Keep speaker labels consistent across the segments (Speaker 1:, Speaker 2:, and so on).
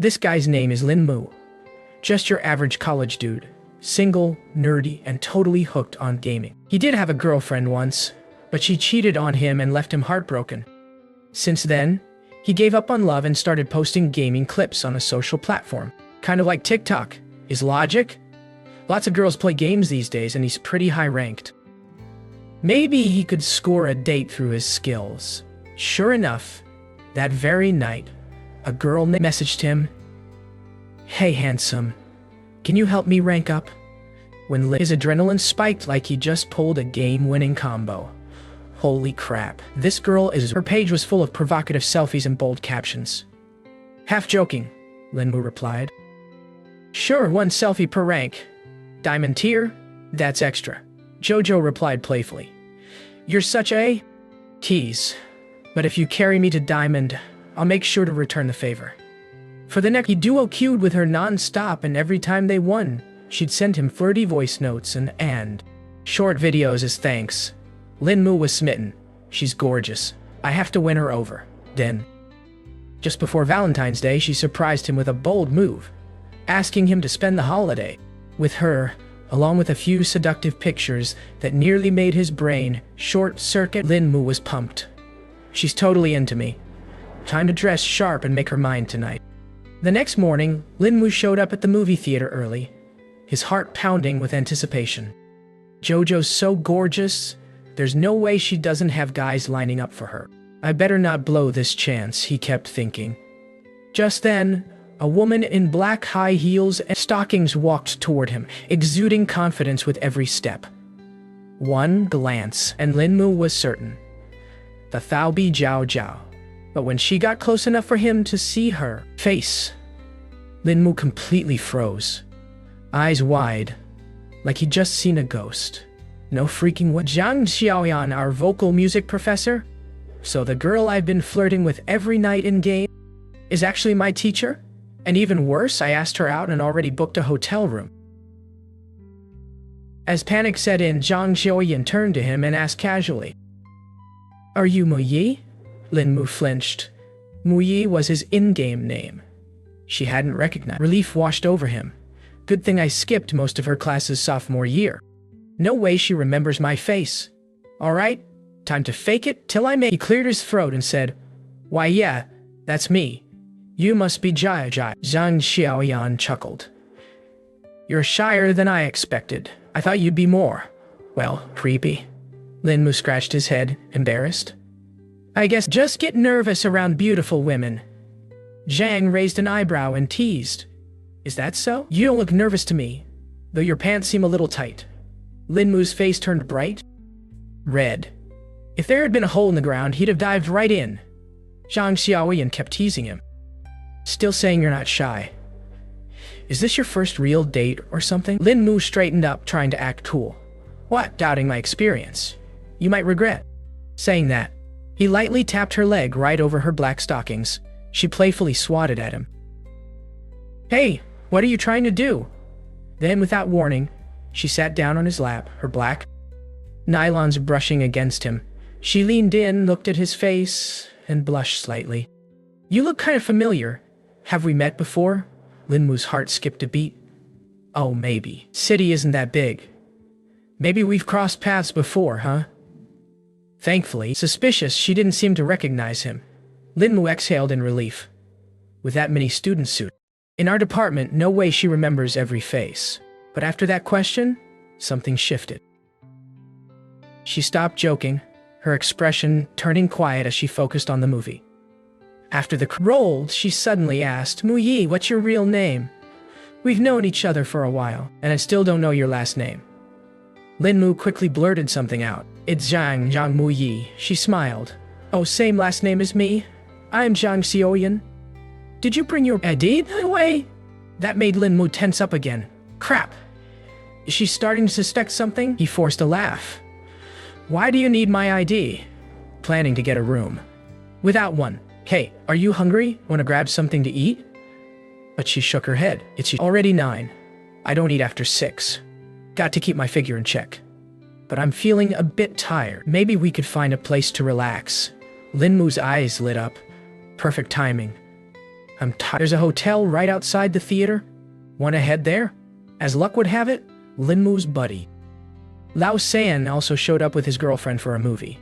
Speaker 1: This guy's name is Lin Mu. Just your average college dude. Single, nerdy, and totally hooked on gaming. He did have a girlfriend once, but she cheated on him and left him heartbroken. Since then, he gave up on love and started posting gaming clips on a social platform. Kind of like TikTok. Is logic? Lots of girls play games these days and he's pretty high ranked. Maybe he could score a date through his skills. Sure enough, that very night, a girl messaged him, "Hey handsome, can you help me rank up?" His adrenaline spiked like he just pulled a game-winning combo. Holy crap, this girl is... Her page was full of provocative selfies and bold captions. Half joking, Lin Mu replied. Sure, 1 selfie per rank. Diamond tier? That's extra. Jojo replied playfully. You're such a... tease. But if you carry me to Diamond, I'll make sure to return the favor. For the next, he duo queued with her non-stop, and every time they won, she'd send him flirty voice notes and short videos as thanks. Lin Mu was smitten. She's gorgeous. I have to win her over. Then, just before Valentine's Day, she surprised him with a bold move, asking him to spend the holiday with her, along with a few seductive pictures that nearly made his brain short-circuit. Lin Mu was pumped. She's totally into me. Time to dress sharp and make her mine tonight. The next morning, Lin Mu showed up at the movie theater early, his heart pounding with anticipation. Jojo's so gorgeous, there's no way she doesn't have guys lining up for her. I better not blow this chance, he kept thinking. Just then, a woman in black high heels and stockings walked toward him, exuding confidence with every step. One glance, and Lin Mu was certain. The Thao Bi Jiao Jiao. But when she got close enough for him to see her face, Lin Mu completely froze. Eyes wide, like he'd just seen a ghost. No freaking what? Zhang Xiaoyan, our vocal music professor? So the girl I've been flirting with every night in game is actually my teacher? And even worse, I asked her out and already booked a hotel room. As panic set in, Zhang Xiaoyan turned to him and asked casually, Are you Mu Yi? Lin Mu flinched. Mu Yi was his in-game name. She hadn't recognized. Relief washed over him. Good thing I skipped most of her classes sophomore year. No way she remembers my face. All right, time to fake it till I make. He cleared his throat and said, Why yeah, that's me. You must be Jia Jia. Zhang Xiaoyan chuckled. You're shyer than I expected. I thought you'd be more. Well, creepy. Lin Mu scratched his head, embarrassed. I guess just get nervous around beautiful women. Zhang raised an eyebrow and teased. Is that so? You don't look nervous to me, though your pants seem a little tight. Lin Mu's face turned bright red. If there had been a hole in the ground, he'd have dived right in. Zhang Xiaoyan kept teasing him. Still saying you're not shy. Is this your first real date or something? Lin Mu straightened up, trying to act cool. What? Doubting my experience? You might regret. Saying that, he lightly tapped her leg right over her black stockings. She playfully swatted at him. Hey, what are you trying to do? Then, without warning, she sat down on his lap, her black nylons brushing against him. She leaned in, looked at his face, and blushed slightly. You look kind of familiar. Have we met before? Lin Mu's heart skipped a beat. Oh, maybe. City isn't that big. Maybe we've crossed paths before, huh? Thankfully, suspicious, she didn't seem to recognize him. Lin Mu exhaled in relief. With that many students suit. In our department, no way she remembers every face. But after that question, something shifted. She stopped joking, her expression turning quiet as she focused on the movie. After the rolled, she suddenly asked, Mu Yi, what's your real name? We've known each other for a while, and I still don't know your last name. Lin Mu quickly blurted something out. It's Zhang Mu Yi. She smiled. Oh, same last name as me? I'm Zhang Xiaoyan. Did you bring your ID away? That made Lin Mu tense up again. Crap. Is she starting to suspect something? He forced a laugh. Why do you need my ID? Planning to get a room. Without one. Hey, are you hungry? Want to grab something to eat? But she shook her head. It's already 9. I don't eat after 6. Got to keep my figure in check. But I'm feeling a bit tired. Maybe we could find a place to relax. Lin Mu's eyes lit up. Perfect timing. I'm tired. There's a hotel right outside the theater. Want to head there? As luck would have it, Linmu's buddy Lao San also showed up with his girlfriend for a movie.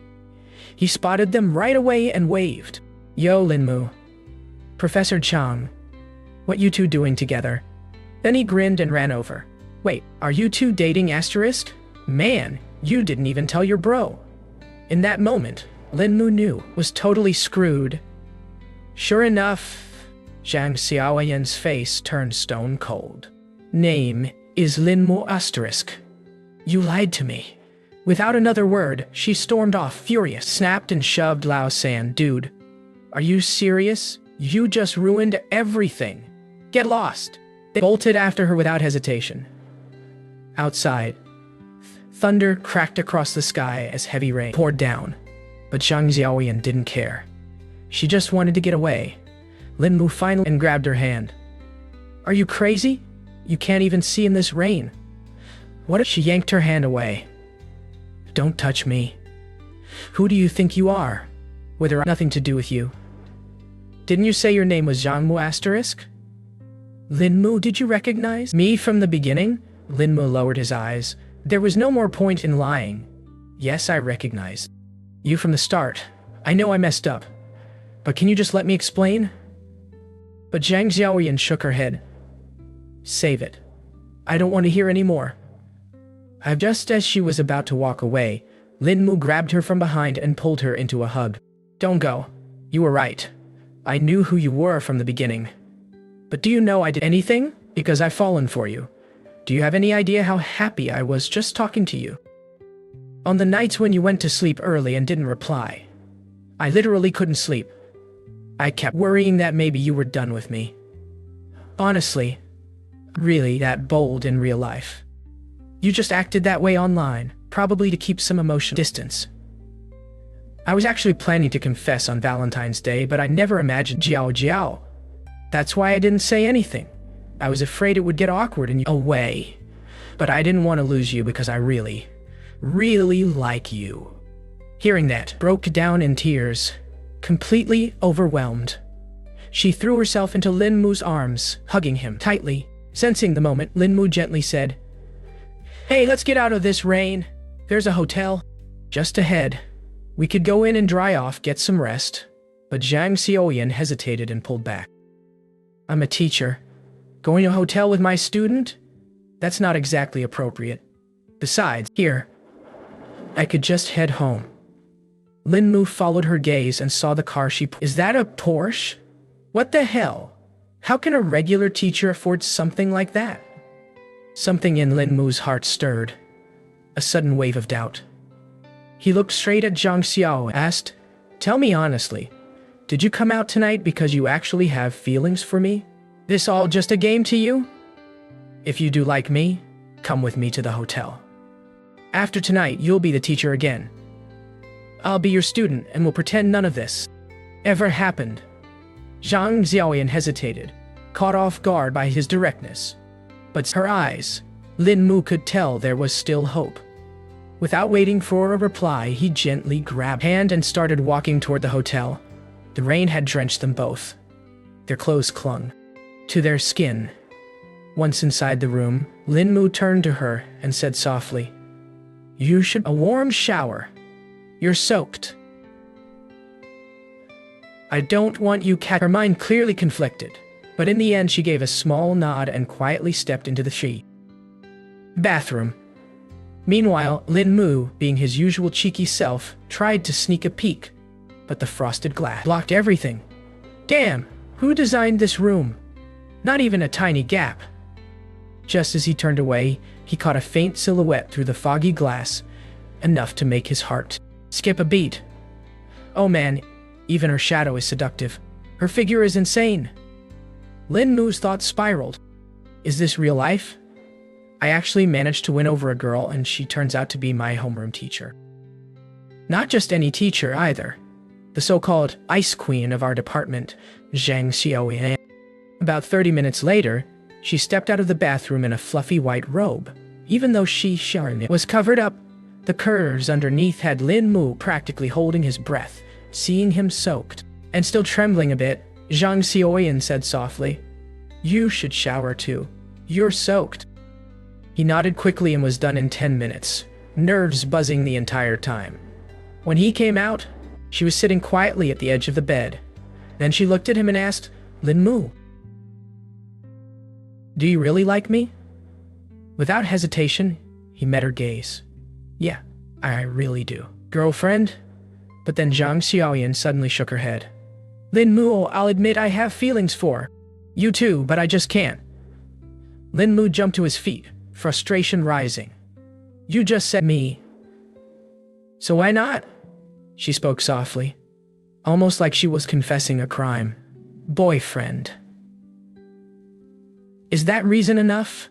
Speaker 1: He spotted them right away and waved. Yo, Linmu. Professor Chang. What you two doing together? Then he grinned and ran over. Wait, are you two dating asterisk? Man, you didn't even tell your bro. In that moment, Linmu knew was totally screwed. Sure enough, Zhang Xiaoyan's face turned stone cold. Name is Linmu asterisk. You lied to me. Without another word, she stormed off, furious, snapped and shoved Lao San. Dude, are you serious? You just ruined everything. Get lost. They bolted after her without hesitation. Outside, thunder cracked across the sky as heavy rain poured down. But Zhang Xiaoyan didn't care. She just wanted to get away. Linmu finally and grabbed her hand. Are you crazy? You can't even see in this rain. What if she yanked her hand away? Don't touch me. Who do you think you are? With nothing to do with you. Didn't you say your name was Zhangmu asterisk? Linmu, did you recognize me from the beginning? Linmu lowered his eyes. There was no more point in lying. Yes, I recognize you from the start. I know I messed up. But can you just let me explain? But Zhang Xiaoyan shook her head. Save it. I don't want to hear any more. Just as she was about to walk away, Linmu grabbed her from behind and pulled her into a hug. Don't go. You were right. I knew who you were from the beginning. But do you know I did anything? Because I've fallen for you. Do you have any idea how happy I was just talking to you? On the nights when you went to sleep early and didn't reply, I literally couldn't sleep. I kept worrying that maybe you were done with me. Honestly, really that bold in real life. You just acted that way online, probably to keep some emotional distance. I was actually planning to confess on Valentine's Day, but I never imagined Jiao. That's why I didn't say anything. I was afraid it would get awkward and away. But I didn't want to lose you because I really like you. Hearing that, broke down in tears, completely overwhelmed. She threw herself into Linmu's arms, hugging him tightly. Sensing the moment, Linmu gently said, Hey, let's get out of this rain. There's a hotel just ahead. We could go in and dry off, get some rest. But Zhang Xiaoyan hesitated and pulled back. I'm a teacher. Going to a hotel with my student? That's not exactly appropriate. Besides, here, I could just head home. Linmu followed her gaze and saw the car Is that a Porsche? What the hell? How can a regular teacher afford something like that? Something in Linmu's heart stirred. A sudden wave of doubt. He looked straight at Zhang Xiao and asked, Tell me honestly, did you come out tonight because you actually have feelings for me? This all just a game to you? If you do like me, come with me to the hotel. After tonight, you'll be the teacher again. I'll be your student and will pretend none of this ever happened. Zhang Xiaoyan hesitated, caught off guard by his directness. But her eyes, Linmu could tell there was still hope. Without waiting for a reply, he gently grabbed her hand and started walking toward the hotel. The rain had drenched them both. Their clothes clung to their skin. Once inside the room, Linmu turned to her and said softly, You should a warm shower. You're soaked. I don't want you Her mind clearly conflicted, but in the end she gave a small nod and quietly stepped into the bathroom. Meanwhile, Linmu, being his usual cheeky self, tried to sneak a peek, but the frosted glass blocked everything. Damn, who designed this room? Not even a tiny gap. Just as he turned away, he caught a faint silhouette through the foggy glass, enough to make his heart skip a beat. Oh man, even her shadow is seductive. Her figure is insane. Linmu's thoughts spiraled. Is this real life? I actually managed to win over a girl and she turns out to be my homeroom teacher. Not just any teacher either. The so-called ice queen of our department, Zhang Xiaoyan. About 30 minutes later, she stepped out of the bathroom in a fluffy white robe. Even though she was covered up, the curves underneath had Linmu practically holding his breath. Seeing him soaked and still trembling a bit, Zhang Xiaoyan said softly. You should shower too. You're soaked. He nodded quickly and was done in 10 minutes, nerves buzzing the entire time. When he came out, she was sitting quietly at the edge of the bed. Then she looked at him and asked, Lin Mu, do you really like me? Without hesitation, he met her gaze. Yeah, I really do. Girlfriend? But then Zhang Xiaoyan suddenly shook her head. Lin Mu, I'll admit I have feelings for you too, but I just can't. Lin Mu jumped to his feet, frustration rising. You just said me. So why not? She spoke softly, almost like she was confessing a crime. Boyfriend. Is that reason enough?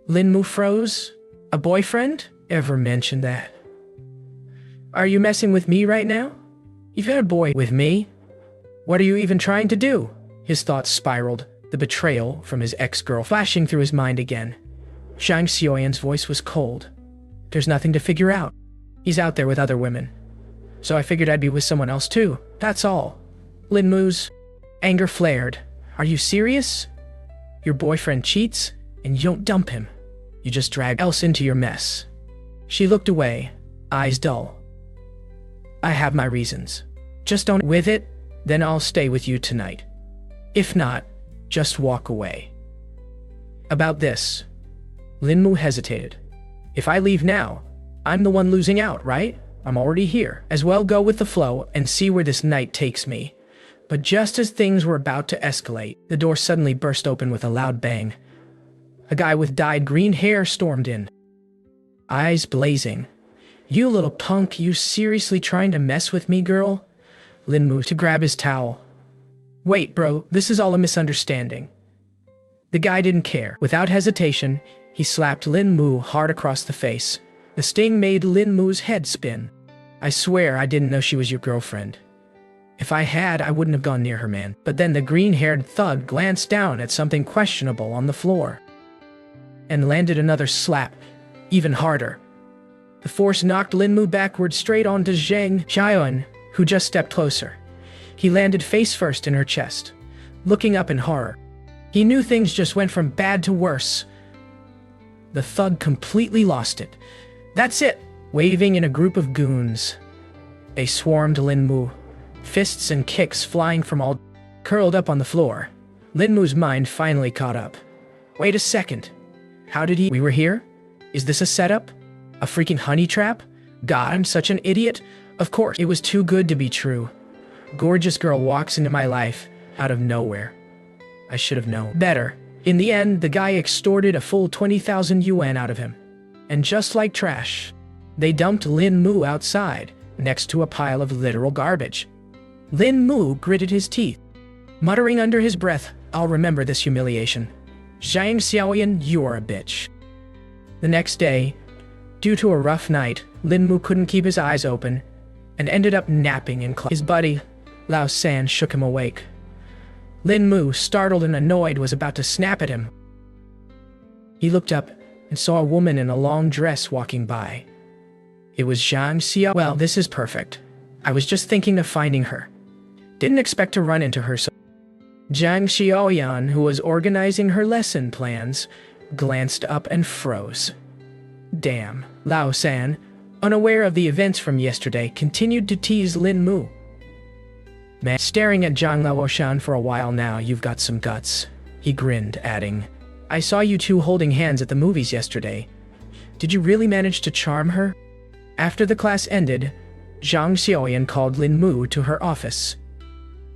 Speaker 1: Lin Mu froze. A boyfriend? Ever mentioned that? Are you messing with me right now? You've had a boy with me? What are you even trying to do? His thoughts spiraled, the betrayal from his ex-girl flashing through his mind again. Zhang Xiaoyan's voice was cold. There's nothing to figure out. He's out there with other women. So I figured I'd be with someone else too, that's all. Lin Mu's anger flared. Are you serious? Your boyfriend cheats, and you don't dump him. You just drag else into your mess. She looked away, eyes dull. I have my reasons. Just don't with it, then I'll stay with you tonight. If not, just walk away. About this, Lin Mu hesitated. If I leave now, I'm the one losing out, right? I'm already here. As well go with the flow and see where this night takes me. But just as things were about to escalate, the door suddenly burst open with a loud bang. A guy with dyed green hair stormed in, eyes blazing. You little punk, you seriously trying to mess with me, girl? Lin moved to grab his towel. Wait, bro, this is all a misunderstanding. The guy didn't care. Without hesitation, he slapped Lin Mu hard across the face. The sting made Lin Mu's head spin. I swear I didn't know she was your girlfriend. If I had, I wouldn't have gone near her, man. But then the green-haired thug glanced down at something questionable on the floor and landed another slap, even harder. The force knocked Lin Mu backward straight onto Zhang Xiaoyan, who just stepped closer. He landed face first in her chest, looking up in horror. He knew things just went from bad to worse. The thug completely lost it. That's it! Waving in a group of goons. They swarmed Lin Mu, fists and kicks flying from all curled up on the floor. Lin Mu's mind finally caught up. Wait a second. How did he— We were here? Is this a setup? A freaking honey trap? God, I'm such an idiot. Of course, it was too good to be true. Gorgeous girl walks into my life, out of nowhere. I should have known better. In the end, the guy extorted a full 20,000 yuan out of him. And just like trash, they dumped Lin Mu outside, next to a pile of literal garbage. Lin Mu gritted his teeth, muttering under his breath, I'll remember this humiliation. Zhang Xiaoyan, you're a bitch. The next day, due to a rough night, Lin Mu couldn't keep his eyes open and ended up napping in class. His buddy, Lao San, shook him awake. Lin Mu, startled and annoyed, was about to snap at him. He looked up and saw a woman in a long dress walking by. It was Zhang Xiao. Well, this is perfect. I was just thinking of finding her. Didn't expect to run into her so— Zhang Xiaoyan, who was organizing her lesson plans, glanced up and froze. Damn. Lao San, unaware of the events from yesterday, continued to tease Lin Mu. Man, staring at Zhang Laoshan for a while now, you've got some guts. He grinned, adding, I saw you two holding hands at the movies yesterday. Did you really manage to charm her? After the class ended, Zhang Xiaoyan called Lin Mu to her office.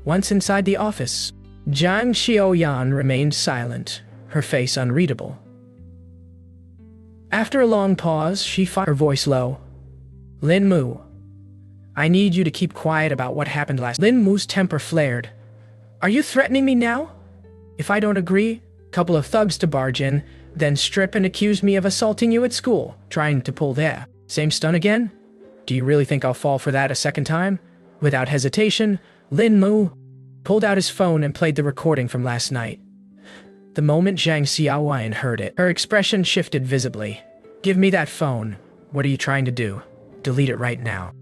Speaker 1: Once inside the office, Zhang Xiaoyan remained silent, her face unreadable. After a long pause, she fired her voice low. Lin Mu, I need you to keep quiet about what happened last— Lin Mu's temper flared. Are you threatening me now? If I don't agree, couple of thugs to barge in, then strip and accuse me of assaulting you at school, trying to pull their same stunt again? Do you really think I'll fall for that a second time? Without hesitation, Lin Mu pulled out his phone and played the recording from last night. The moment Zhang Xiaoyan heard it, her expression shifted visibly. Give me that phone. What are you trying to do? Delete it right now.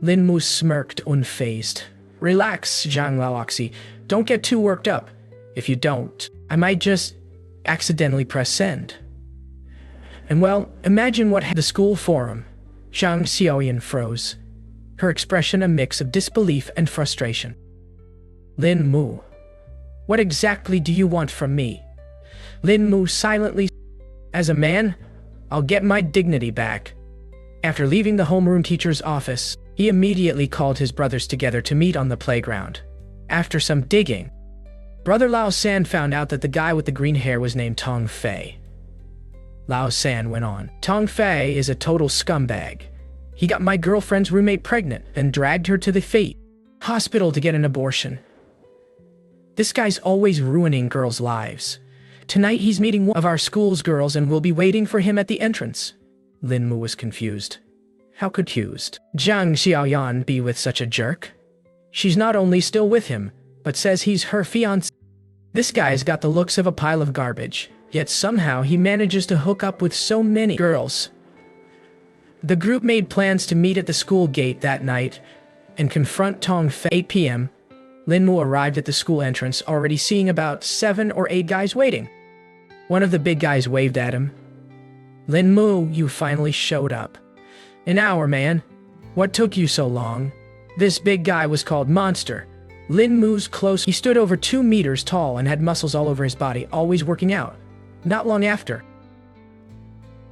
Speaker 1: Lin Mu smirked, unfazed. Relax, Zhang Laoxi. Don't get too worked up. If you don't, I might just accidentally press send. And well, imagine what the school forum. Zhang Xiaoyan froze, her expression a mix of disbelief and frustration. Lin Mu, what exactly do you want from me? Lin Mu silently. As a man, I'll get my dignity back. After leaving the homeroom teacher's office, he immediately called his brothers together to meet on the playground. After some digging, Brother Lao San found out that the guy with the green hair was named Tong Fei. Lao San went on. Tong Fei is a total scumbag. He got my girlfriend's roommate pregnant and dragged her to the Fate hospital to get an abortion. This guy's always ruining girls' lives. Tonight he's meeting one of our school's girls and we'll be waiting for him at the entrance. Lin Mu was confused. How could Zhang Xiaoyan be with such a jerk? She's not only still with him, but says he's her fiancé. This guy's got the looks of a pile of garbage, yet somehow he manages to hook up with so many girls. The group made plans to meet at the school gate that night and confront Tong Fei. 8 p.m. Lin Mu arrived at the school entrance already seeing about 7 or 8 guys waiting. One of the big guys waved at him. Lin Mu, you finally showed up. An hour, man. What took you so long? This big guy was called Monster. Lin Mu's close. He stood over 2 meters tall and had muscles all over his body, always working out. Not long after,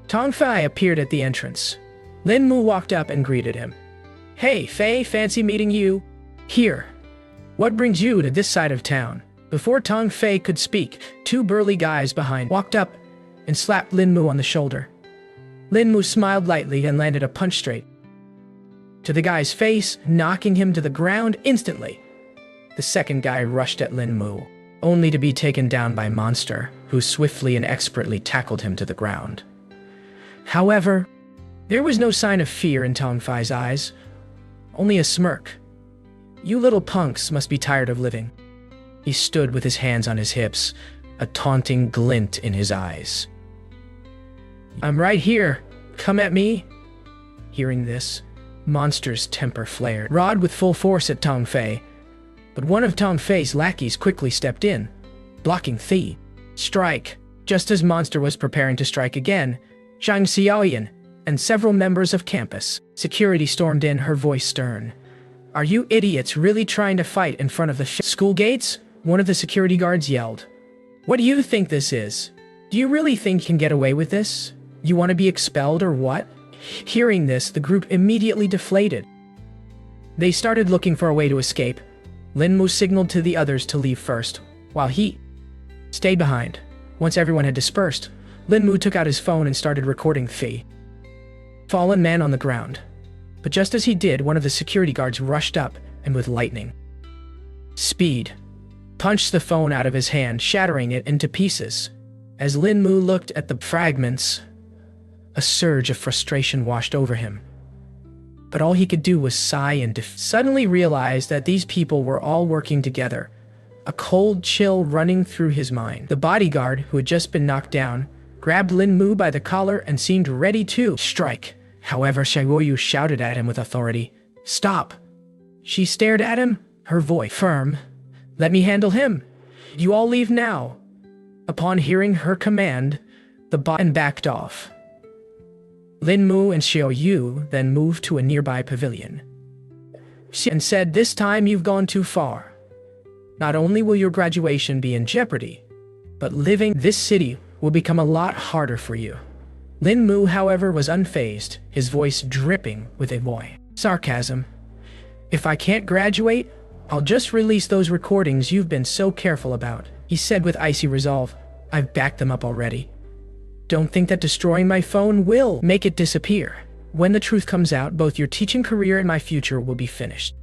Speaker 1: Tong Fei appeared at the entrance. Lin Mu walked up and greeted him. Hey, Fei, fancy meeting you. Here. What brings you to this side of town? Before Tong Fei could speak, 2 burly guys behind walked up and slapped Lin Mu on the shoulder. Lin Mu smiled lightly and landed a punch straight to the guy's face, knocking him to the ground instantly. The second guy rushed at Lin Mu, only to be taken down by Monster, who swiftly and expertly tackled him to the ground. However, there was no sign of fear in Tong Fei's eyes, only a smirk. You little punks must be tired of living. He stood with his hands on his hips, a taunting glint in his eyes. I'm right here. Come at me. Hearing this, Monster's temper flared, rod with full force at Tong Fei. But one of Tong Fei's lackeys quickly stepped in, blocking the strike. Just as Monster was preparing to strike again, Zhang Xiaoyan and several members of campus security stormed in, her voice stern. Are you idiots really trying to fight in front of the school gates? One of the security guards yelled. What do you think this is? Do you really think you can get away with this? You want to be expelled or what? Hearing this, the group immediately deflated. They started looking for a way to escape. Lin Mu signaled to the others to leave first, while he stayed behind. Once everyone had dispersed, Lin Mu took out his phone and started recording the fallen man on the ground. But just as he did, one of the security guards rushed up and with lightning speed punched the phone out of his hand, shattering it into pieces. As Lin Mu looked at the fragments, a surge of frustration washed over him. But all he could do was sigh and suddenly realized that these people were all working together, a cold chill running through his mind. The bodyguard, who had just been knocked down, grabbed Lin Mu by the collar and seemed ready to strike. However, Xiaoyu shouted at him with authority, Stop! She stared at him, her voice firm. Let me handle him. You all leave now. Upon hearing her command, the bodyguard backed off. Lin Mu and Xiaoyu then moved to a nearby pavilion and said, This time you've gone too far. Not only will your graduation be in jeopardy, but living this city will become a lot harder for you. Lin Mu, however, was unfazed, his voice dripping with sarcasm. If I can't graduate, I'll just release those recordings you've been so careful about, he said with icy resolve. I've backed them up already. Don't think that destroying my phone will make it disappear. When the truth comes out, both your teaching career and my future will be finished.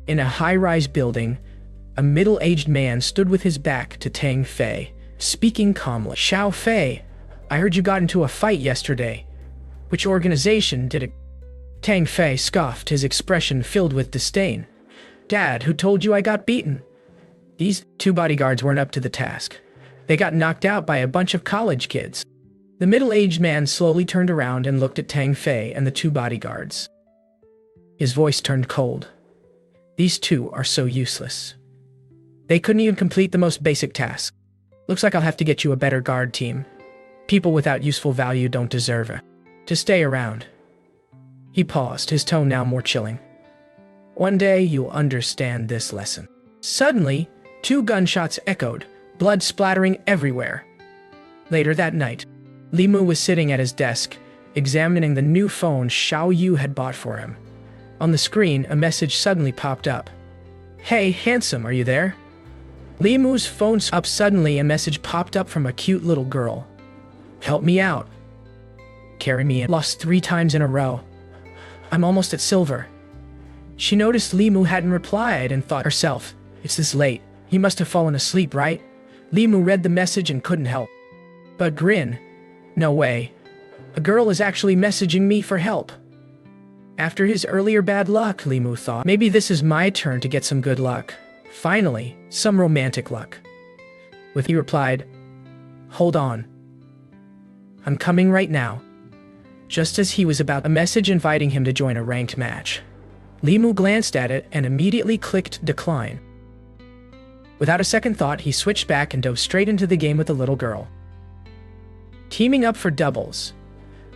Speaker 1: In a high-rise building, a middle-aged man stood with his back to Tang Fei, speaking calmly. Xiao Fei, I heard you got into a fight yesterday. Which organization did it? Tang Fei scoffed, his expression filled with disdain. Dad, who told you I got beaten? These 2 bodyguards weren't up to the task. They got knocked out by a bunch of college kids. The middle-aged man slowly turned around and looked at Tang Fei and the 2 bodyguards. His voice turned cold. These 2 are so useless. They couldn't even complete the most basic task. Looks like I'll have to get you a better guard team. People without useful value don't deserve to stay around. He paused, his tone now more chilling. One day you'll understand this lesson. Suddenly, 2 gunshots echoed, blood splattering everywhere. Later that night, Li Mu was sitting at his desk, examining the new phone Xiao Yu had bought for him. On the screen, a message suddenly popped up. "Hey, handsome, are you there?" Li Mu's phone up suddenly. A message popped up from a cute little girl. "Help me out. Carry me in. Lost 3 times in a row. I'm almost at silver." She noticed Li Mu hadn't replied and thought herself, "It's this late. He must have fallen asleep, right?" Li Mu read the message and couldn't help but grin. No way. A girl is actually messaging me for help. After his earlier bad luck, Li Mu thought, maybe this is my turn to get some good luck. Finally, some romantic luck. He replied, "Hold on. I'm coming right now." Just as he was about a message inviting him to join a ranked match, Li Mu glanced at it and immediately clicked decline. Without a second thought, he switched back and dove straight into the game with the little girl. Teaming up for doubles.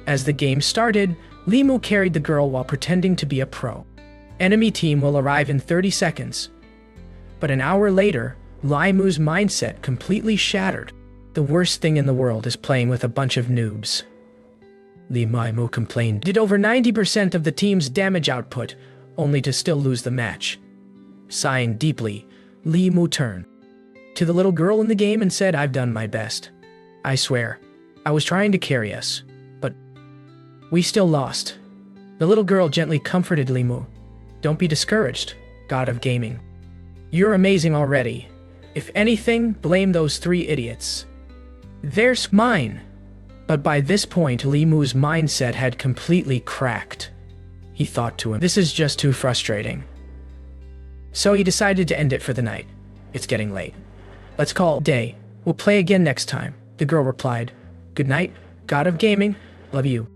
Speaker 1: As the game started, Li Mu carried the girl while pretending to be a pro. Enemy team will arrive in 30 seconds. But an hour later, Li Mu's mindset completely shattered. The worst thing in the world is playing with a bunch of noobs. Li Mu complained. Did over 90% of the team's damage output, only to still lose the match. Sighing deeply, Li Mu turned to the little girl in the game and said, "I've done my best. I swear, I was trying to carry us, but we still lost." The little girl gently comforted Li Mu. "Don't be discouraged, god of gaming. You're amazing already. If anything, blame those 3 idiots. There's mine." But by this point, Li Mu's mindset had completely cracked. He thought to him, "This is just too frustrating." So he decided to end it for the night. "It's getting late. Let's call it a day. We'll play again next time." The girl replied, "Good night, god of gaming. Love you,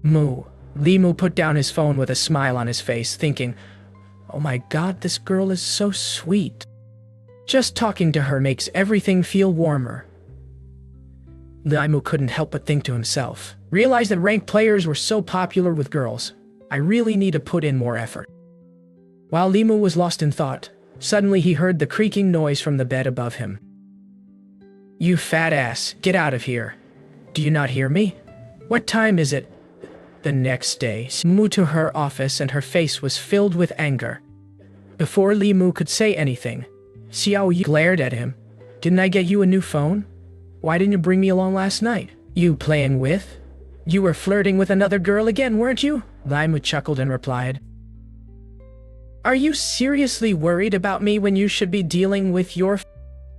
Speaker 1: Mu." Li Mu put down his phone with a smile on his face, thinking, "Oh my god, this girl is so sweet. Just talking to her makes everything feel warmer." Li Mu couldn't help but think to himself, realized that ranked players were so popular with girls. I really need to put in more effort. While Li Mu was lost in thought, suddenly he heard the creaking noise from the bed above him. "You fat ass, get out of here. Do you not hear me? What time is it?" The next day, moved to her office and her face was filled with anger. Before Li Mu could say anything, Xiao Yu glared at him. "Didn't I get you a new phone? Why didn't you bring me along last night? You playing with? You were flirting with another girl again, weren't you?" Li Mu chuckled and replied, "Are you seriously worried about me when you should be dealing with your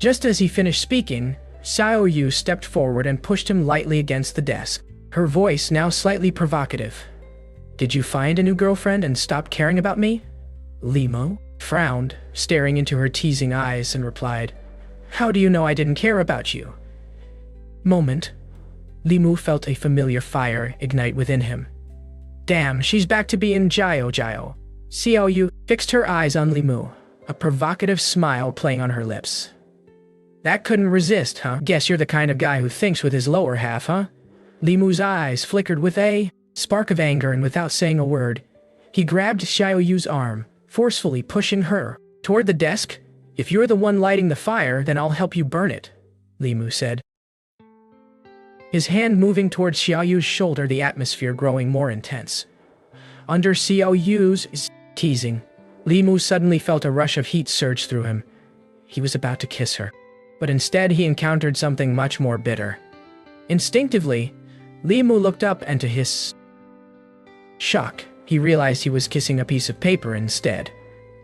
Speaker 1: Just as he finished speaking, Xiao Yu stepped forward and pushed him lightly against the desk, her voice now slightly provocative. "Did you find a new girlfriend and stop caring about me?" Li Mu frowned, staring into her teasing eyes, and replied, "How do you know I didn't care about you?" Moment. Li Mu felt a familiar fire ignite within him. Damn, she's back to being Jiao Jiao. Xiao Yu fixed her eyes on Li Mu, a provocative smile playing on her lips. "That couldn't resist, huh? Guess you're the kind of guy who thinks with his lower half, huh?" Li Mu's eyes flickered with a spark of anger, and without saying a word, he grabbed Xiao Yu's arm, forcefully pushing her toward the desk. "If you're the one lighting the fire, then I'll help you burn it," Li Mu said. His hand moving towards Xiao Yu's shoulder, the atmosphere growing more intense. Under Xiao Yu's teasing, Li Mu suddenly felt a rush of heat surge through him. He was about to kiss her, but instead he encountered something much more bitter. Instinctively, Li Mu looked up, and to his shock, he realized he was kissing a piece of paper instead.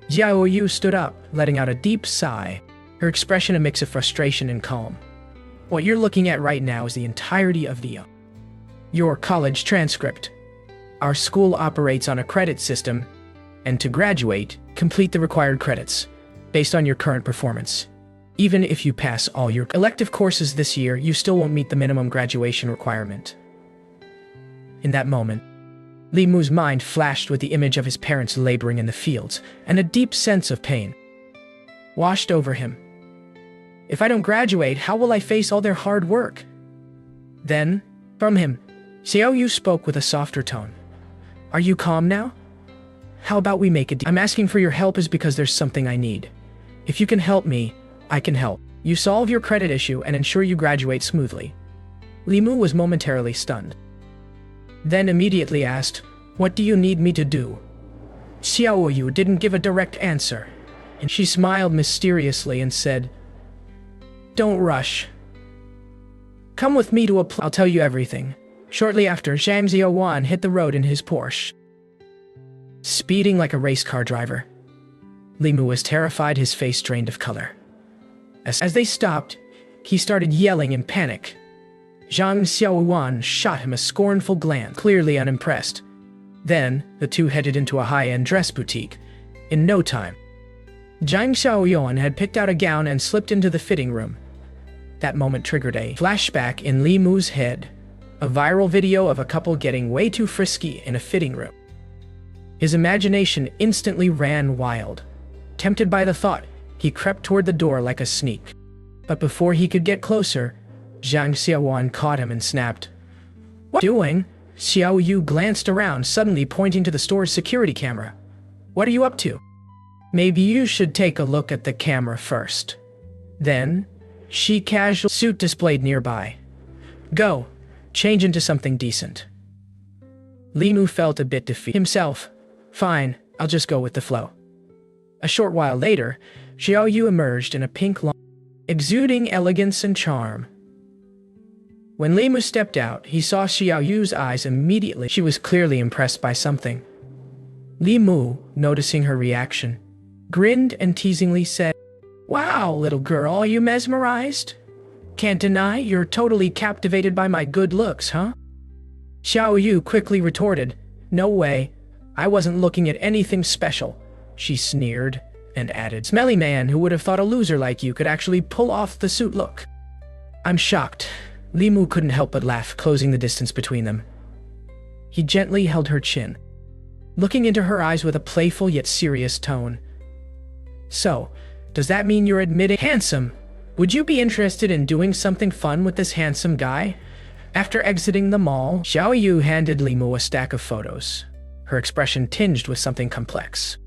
Speaker 1: Xiao Yu stood up, letting out a deep sigh, her expression a mix of frustration and calm. "What you're looking at right now is the entirety of your college transcript. Our school operates on a credit system, and to graduate, complete the required credits, based on your current performance. Even if you pass all your elective courses this year, you still won't meet the minimum graduation requirement." In that moment, Li Mu's mind flashed with the image of his parents laboring in the fields, and a deep sense of pain washed over him. If I don't graduate, how will I face all their hard work? Then, from him, Xiaoyu spoke with a softer tone. Are you calm now? How about we make a deal? I'm asking for your help is because there's something I need. If you can help me, I can help. You solve your credit issue and ensure you graduate smoothly. Li Mu was momentarily stunned. Then immediately asked, what do you need me to do? Xiaoyu didn't give a direct answer, and she smiled mysteriously and said, don't rush. Come with me to I'll tell you everything. Shortly after, Zhang Xiaowan hit the road in his Porsche, speeding like a race car driver. Li Mu was terrified, his face drained of color. As they stopped, he started yelling in panic. Zhang Xiaowan shot him a scornful glance, clearly unimpressed. Then, the two headed into a high-end dress boutique. In no time, Zhang Xiaoyan had picked out a gown and slipped into the fitting room. That moment triggered a flashback in Li Mu's head, a viral video of a couple getting way too frisky in a fitting room. His imagination instantly ran wild. Tempted by the thought, he crept toward the door like a sneak. But before he could get closer, Zhang Xiaowan caught him and snapped, what are you doing? Xiao Yu glanced around, suddenly pointing to the store's security camera. What are you up to? Maybe you should take a look at the camera first. Then, she casual suit displayed nearby. Go, change into something decent. Li Mu felt a bit defeated himself. Fine, I'll just go with the flow. A short while later, Xiao Yu emerged in a pink long, exuding elegance and charm. When Li Mu stepped out, he saw Xiao Yu's eyes immediately. She was clearly impressed by something. Li Mu, noticing her reaction, grinned and teasingly said, wow, little girl, are you mesmerized? Can't deny you're totally captivated by my good looks, huh? Xiao Yu quickly retorted, no way, I wasn't looking at anything special. She sneered and added, smelly man, who would have thought a loser like you could actually pull off the suit look? I'm shocked. Li Mu couldn't help but laugh, closing the distance between them. He gently held her chin, looking into her eyes with a playful yet serious tone. So, does that mean you're admitting handsome? Would you be interested in doing something fun with this handsome guy? After exiting the mall, Xiao Yu handed Li Mu a stack of photos, her expression tinged with something complex.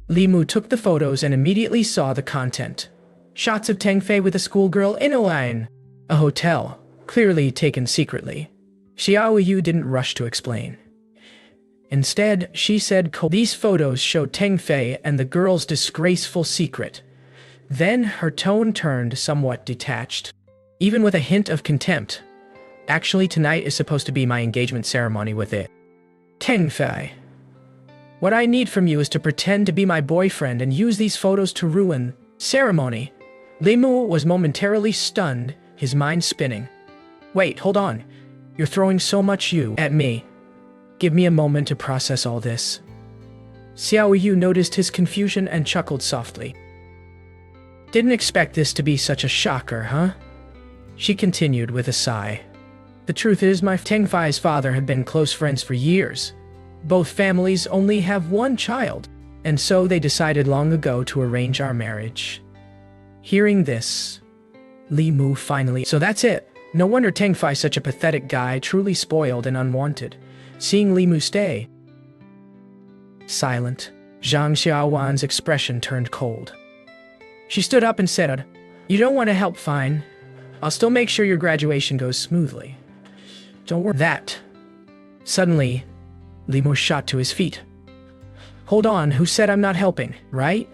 Speaker 1: Li Mu took the photos and immediately saw the content. Shots of Teng Fei with a schoolgirl in a hotel, clearly taken secretly. Xiao Yu didn't rush to explain. Instead, she said, these photos show Teng Fei and the girl's disgraceful secret. Then her tone turned somewhat detached, even with a hint of contempt. Actually, tonight is supposed to be my engagement ceremony with it. Teng Fei. What I need from you is to pretend to be my boyfriend and use these photos to ruin ceremony. Li Mu was momentarily stunned, his mind spinning. Wait, hold on. You're throwing so much you at me. Give me a moment to process all this. Xiao Yu noticed his confusion and chuckled softly. Didn't expect this to be such a shocker, huh? She continued with a sigh. The truth is, my Teng Fei's father had been close friends for years. Both families only have one child, and so they decided long ago to arrange our marriage. Hearing this, Li Mu finally... So that's it. No wonder Teng Fei's such a pathetic guy, truly spoiled and unwanted. Seeing Li Mu stay silent, Zhang Xiaowan's expression turned cold. She stood up and said, you don't want to help, fine. I'll still make sure your graduation goes smoothly. Don't worry. That. Suddenly, Li Mu shot to his feet. Hold on, who said I'm not helping, right?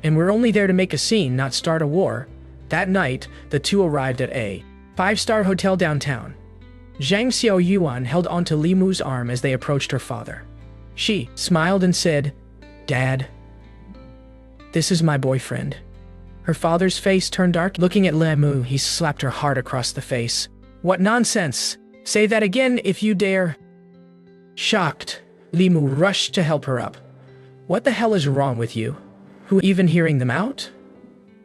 Speaker 1: And we're only there to make a scene, not start a war. That night, the two arrived at a five-star hotel downtown. Zhang Xiaoyuan held onto Li Mu's arm as they approached her father. She smiled and said, Dad, this is my boyfriend. Her father's face turned dark. Looking at Li Mu, he slapped her hard across the face. What nonsense! Say that again if you dare. Shocked, Li Mu rushed to help her up. What the hell is wrong with you? Who even hearing them out?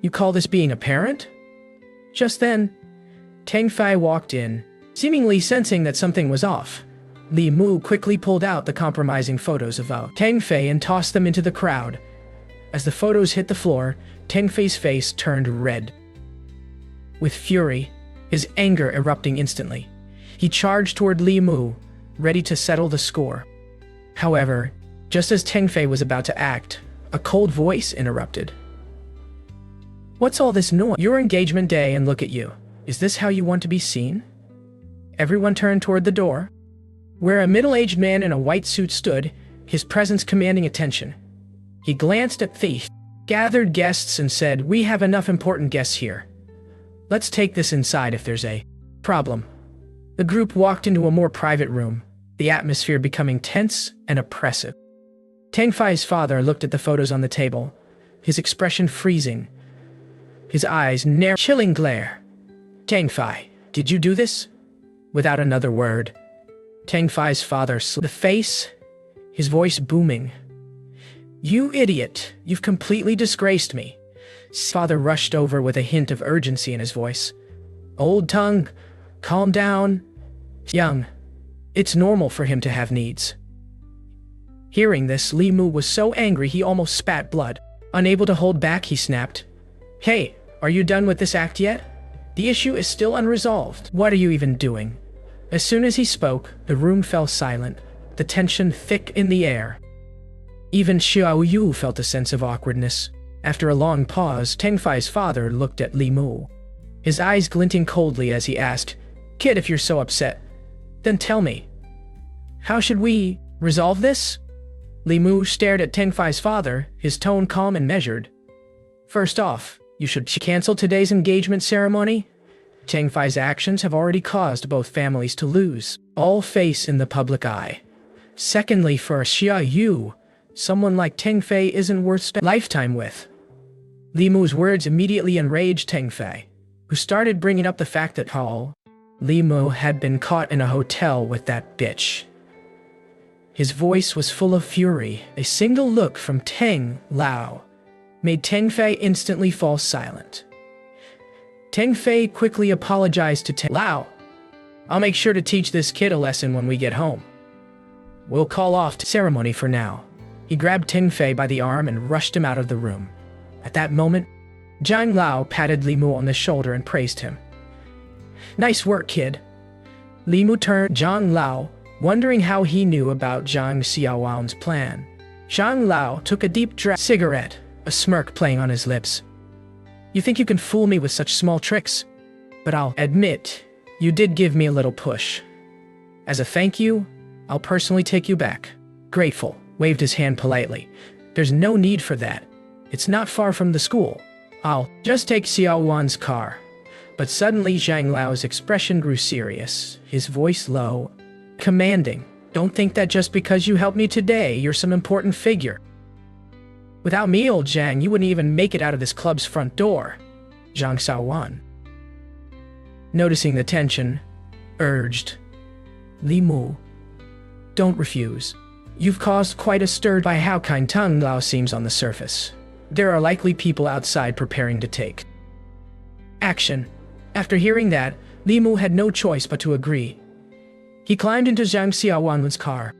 Speaker 1: You call this being a parent? Just then, Teng Fei walked in, seemingly sensing that something was off. Li Mu quickly pulled out the compromising photos of Teng Fei and tossed them into the crowd. As the photos hit the floor, Teng Fei's face turned red. With fury, his anger erupting instantly, he charged toward Li Mu, ready to settle the score. However, just as Teng Fei was about to act, a cold voice interrupted. "What's all this noise? Your engagement day and look at you. Is this how you want to be seen?" Everyone turned toward the door, where a middle-aged man in a white suit stood, his presence commanding attention. He glanced at the gathered guests and said, "We have enough important guests here. Let's take this inside if there's a problem." The group walked into a more private room, the atmosphere becoming tense and oppressive. Teng Fei's father looked at the photos on the table, his expression freezing, his eyes narrow, chilling glare. "Teng Fei, did you do this?" Without another word, Teng Fei's father slapped the face, his voice booming. "You idiot, you've completely disgraced me." His father rushed over with a hint of urgency in his voice. "Old tongue, calm down. Young, it's normal for him to have needs." Hearing this, Li Mu was so angry he almost spat blood. Unable to hold back, he snapped, "Hey, are you done with this act yet? The issue is still unresolved. What are you even doing?" As soon as he spoke, the room fell silent, the tension thick in the air. Even Xiao Yu felt a sense of awkwardness. After a long pause, Teng Fei's father looked at Li Mu, his eyes glinting coldly as he asked, "Kid, if you're so upset, then tell me, how should we resolve this?" Li Mu stared at Teng Fei's father, his tone calm and measured. "First off, you should cancel today's engagement ceremony. Teng Fei's actions have already caused both families to lose all face in the public eye. Secondly, for Xia Yu, someone like Teng Fei isn't worth spending lifetime with." Li Mu's words immediately enraged Teng Fei, who started bringing up the fact that Li Mu had been caught in a hotel with that bitch. His voice was full of fury. A single look from Teng Lao made Teng Fei instantly fall silent. Teng Fei quickly apologized to Teng Lao. "I'll make sure to teach this kid a lesson when we get home. We'll call off the ceremony for now." He grabbed Teng Fei by the arm and rushed him out of the room. At that moment, Zhang Lao patted Li Mu on the shoulder and praised him. "Nice work, kid." Li Mu turned to Zhang Lao, wondering how he knew about Zhang Xiaowan's plan. Zhang Lao took a deep cigarette, a smirk playing on his lips. "You think you can fool me with such small tricks? But I'll admit, you did give me a little push. As a thank you, I'll personally take you back." Grateful, waved his hand politely. "There's no need for that. It's not far from the school. I'll just take Xiao Wan's car." But suddenly Zhang Lao's expression grew serious, his voice low, commanding. "Don't think that just because you helped me today, you're some important figure. Without me, old Zhang, you wouldn't even make it out of this club's front door." Zhang Xiaowan, noticing the tension, urged, "Li Mu, don't refuse. You've caused quite a stir by how kind Teng Lao seems on the surface. There are likely people outside preparing to take action." After hearing that, Li Mu had no choice but to agree. He climbed into Zhang Xiaowan's car,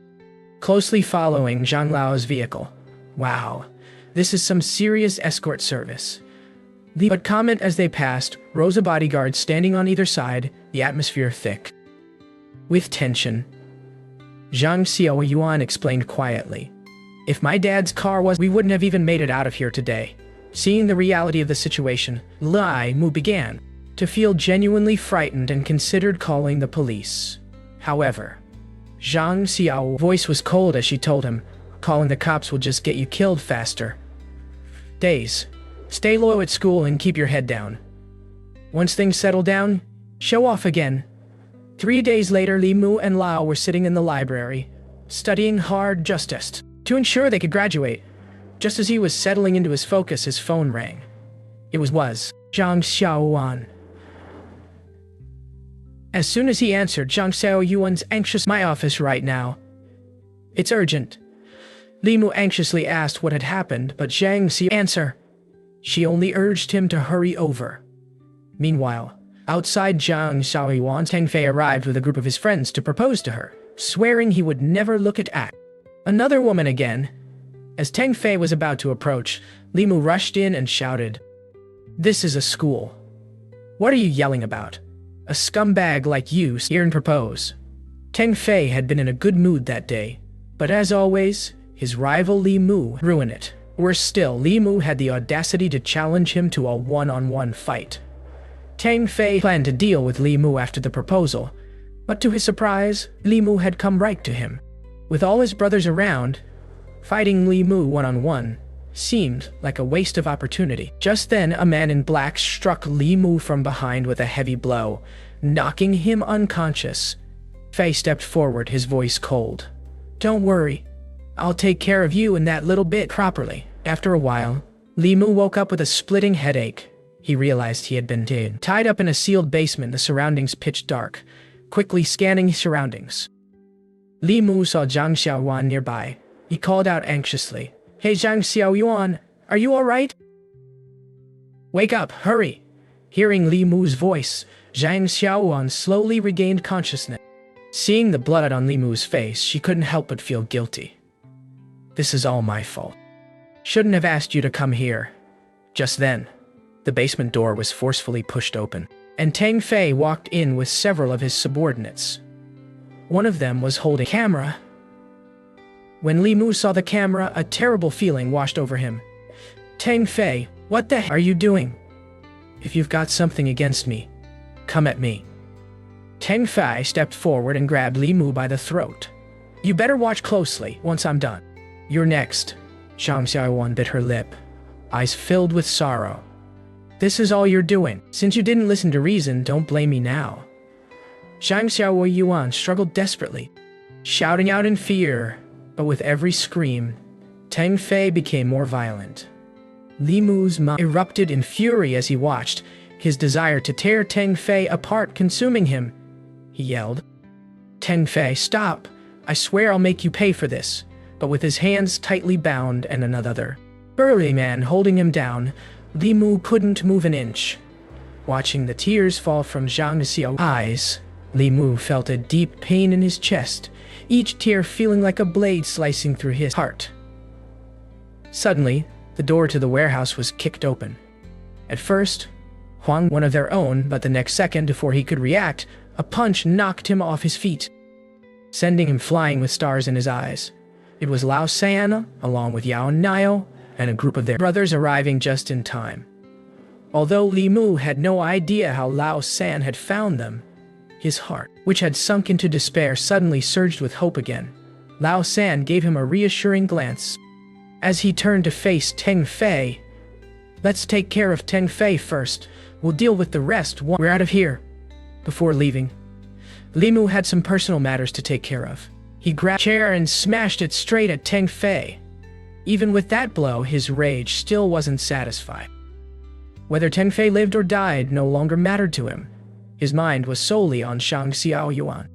Speaker 1: closely following Zhang Lao's vehicle. "Wow, this is some serious escort service." But comment as they passed, rows of bodyguards standing on either side, the atmosphere thick with tension. Zhang Xiaoyuan explained quietly, "If my dad's car was, we wouldn't have even made it out of here today." Seeing the reality of the situation, Li Mu began to feel genuinely frightened and considered calling the police. However, Zhang Xiao's voice was cold as she told him, "Calling the cops will just get you killed faster. Stay low at school and keep your head down. Once things settle down, show off again." 3 days later, Li Mu and Lao were sitting in the library, studying hard just to ensure they could graduate. Just as he was settling into his focus, his phone rang. It was Zhang Xiaowan. As soon as he answered, Zhang Xiaoyuan's anxious, "My office right now. It's urgent." Li Mu anxiously asked what had happened, but Zhang Xi answer. She only urged him to hurry over. Meanwhile, outside Zhang Xiaoyuan, Teng Fei arrived with a group of his friends to propose to her, swearing he would never look at another woman again. As Teng Fei was about to approach, Li Mu rushed in and shouted, "This is a school. What are you yelling about? A scumbag like you here and propose. Teng Fei had been in a good mood that day, but as always, his rival Li Mu ruined it. Worse still, Li Mu had the audacity to challenge him to a one-on-one fight. Teng Fei planned to deal with Li Mu after the proposal, but to his surprise, Li Mu had come right to him. With all his brothers around, fighting Li Mu one-on-one seemed like a waste of opportunity. Just then, a man in black struck Li Mu from behind with a heavy blow, knocking him unconscious. Fei stepped forward, his voice cold. "Don't worry. I'll take care of you and that little bit properly." After a while, Li Mu woke up with a splitting headache. He realized he had been tied up in a sealed basement, the surroundings pitch dark. Quickly scanning his surroundings, Li Mu saw Zhang Xiaoyuan nearby. He called out anxiously, "Hey Zhang Xiaoyuan, are you alright? Wake up, hurry!" Hearing Li Mu's voice, Zhang Xiaoyuan slowly regained consciousness. Seeing the blood on Li Mu's face, she couldn't help but feel guilty. "This is all my fault. Shouldn't have asked you to come here." Just then, the basement door was forcefully pushed open, and Teng Fei walked in with several of his subordinates. One of them was holding a camera. When Li Mu saw the camera, a terrible feeling washed over him. "Teng Fei, what the heck are you doing? If you've got something against me, come at me." Teng Fei stepped forward and grabbed Li Mu by the throat. "You better watch closely once I'm done. You're next." Zhang Xiaoyuan bit her lip, eyes filled with sorrow. "This is all you're doing. Since you didn't listen to reason, don't blame me now." Zhang Xiaoyuan struggled desperately, shouting out in fear, but with every scream, Teng Fei became more violent. Li Mu's mind erupted in fury as he watched, his desire to tear Teng Fei apart consuming him. He yelled, "Teng Fei, stop! I swear I'll make you pay for this." But with his hands tightly bound and another burly man holding him down, Li Mu couldn't move an inch. Watching the tears fall from Zhang Xiao's eyes, Li Mu felt a deep pain in his chest, each tear feeling like a blade slicing through his heart. Suddenly, the door to the warehouse was kicked open. At first, Huang one of their own, but the next second, before he could react, a punch knocked him off his feet, sending him flying with stars in his eyes. It was Lao San, along with Yao Nio, and a group of their brothers arriving just in time. Although Li Mu had no idea how Lao San had found them, his heart, which had sunk into despair, suddenly surged with hope again. Lao San gave him a reassuring glance. As he turned to face Teng Fei, "Let's take care of Teng Fei first. We'll deal with the rest once we're out of here." Before leaving, Li Mu had some personal matters to take care of. He grabbed a chair and smashed it straight at Teng Fei. Even with that blow, his rage still wasn't satisfied. Whether Teng Fei lived or died no longer mattered to him. His mind was solely on Zhang Xiaoyuan.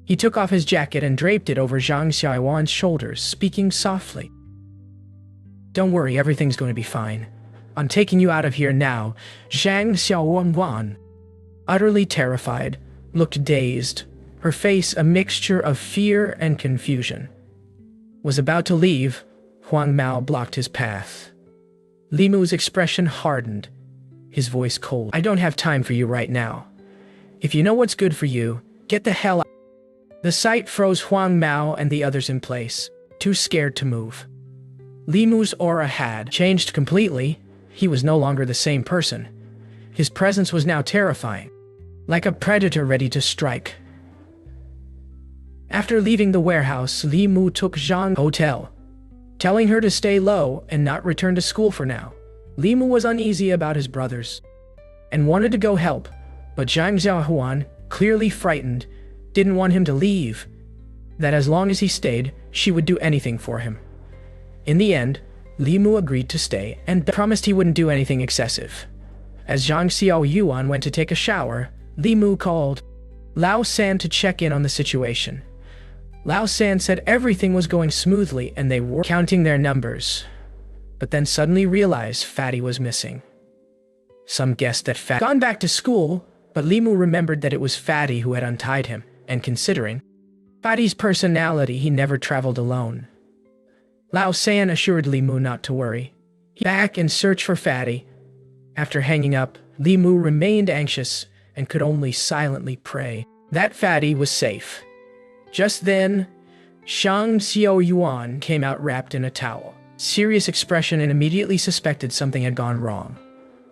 Speaker 1: He took off his jacket and draped it over Zhang Xiaoyuan's shoulders, speaking softly. "Don't worry, everything's going to be fine. I'm taking you out of here now." Zhang Xiaoyuan, utterly terrified, looked dazed, her face a mixture of fear and confusion. Was about to leave, Huang Mao blocked his path. Li Mu's expression hardened, his voice cold. "I don't have time for you right now. If you know what's good for you, get the hell out." The sight froze Huang Mao and the others in place, too scared to move. Li Mu's aura had changed completely. He was no longer the same person. His presence was now terrifying, like a predator ready to strike. After leaving the warehouse, Li Mu took Zhang's hotel, telling her to stay low and not return to school for now. Li Mu was uneasy about his brothers and wanted to go help, but Zhang Xiaohuan, clearly frightened, didn't want him to leave, that as long as he stayed, she would do anything for him. In the end, Li Mu agreed to stay and promised he wouldn't do anything excessive. As Zhang Xiaoyuan went to take a shower, Li Mu called Lao San to check in on the situation. Lao San said everything was going smoothly and they were counting their numbers, but then suddenly realized Fatty was missing. Some guessed that Fatty had gone back to school, but Li Mu remembered that it was Fatty who had untied him, and considering Fatty's personality, he never traveled alone. Lao San assured Li Mu not to worry. He went back and searched for Fatty. After hanging up, Li Mu remained anxious and could only silently pray that fatty was safe. Just then, Shang Xiao Yuan came out wrapped in a towel. Serious expression, and immediately suspected something had gone wrong.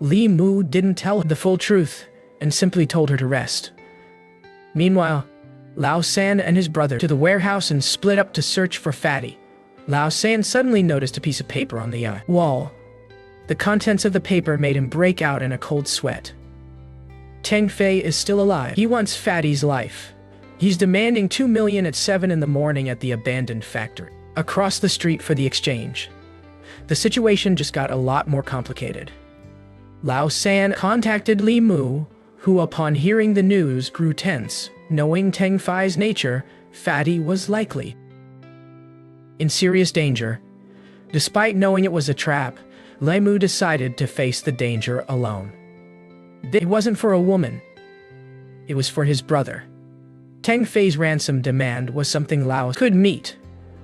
Speaker 1: Li Mu didn't tell her the full truth and simply told her to rest. Meanwhile, Lao San and his brother to the warehouse and split up to search for Fatty. Lao San suddenly noticed a piece of paper on the wall. The contents of the paper made him break out in a cold sweat. Teng Fei is still alive. He wants Fatty's life. He's demanding 2 million at 7 in the morning at the abandoned factory across the street for the exchange. The situation just got a lot more complicated. Lao San contacted Li Mu, who upon hearing the news grew tense. Knowing Teng Fei's nature, Fatty was likely in serious danger. Despite knowing it was a trap, Li Mu decided to face the danger alone. It wasn't for a woman. It was for his brother. Teng Fei's ransom demand was something Lao could meet,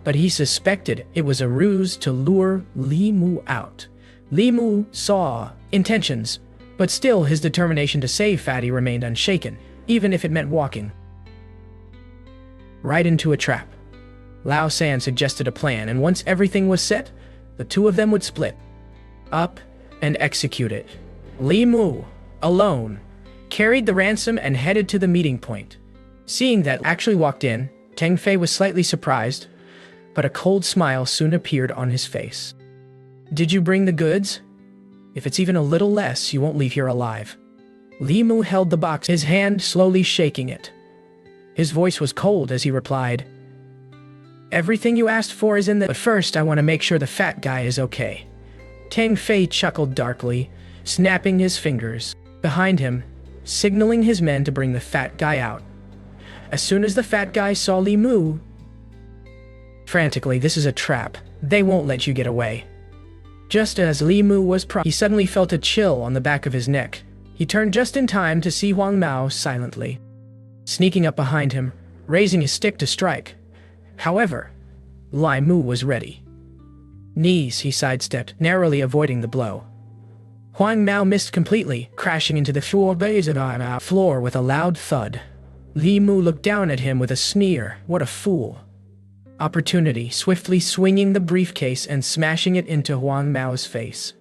Speaker 1: but he suspected it was a ruse to lure Li Mu out. Li Mu saw intentions, but still his determination to save Fatty remained unshaken, even if it meant walking right into a trap. Lao San suggested a plan, and once everything was set, the two of them would split up and execute it. Li Mu, alone, carried the ransom and headed to the meeting point. Seeing that actually walked in, Teng Fei was slightly surprised, but a cold smile soon appeared on his face. "Did you bring the goods? If it's even a little less, you won't leave here alive." Li Mu held the box, his hand slowly shaking it. His voice was cold as he replied, "Everything you asked for is in the... But first, I want to make sure the fat guy is okay." Teng Fei chuckled darkly, snapping his fingers behind him, signaling his men to bring the fat guy out. As soon as the fat guy saw Li Mu, frantically, "This is a trap. They won't let you get away." Just as Li Mu was he suddenly felt a chill on the back of his neck. He turned just in time to see Huang Mao silently sneaking up behind him, raising his stick to strike. However, Li Mu was ready. Knees, he sidestepped, narrowly avoiding the blow. Huang Mao missed completely, crashing into the floor with a loud thud. Li Mu looked down at him with a sneer. What a fool. Opportunity, swiftly swinging the briefcase and smashing it into Huang Mao's face.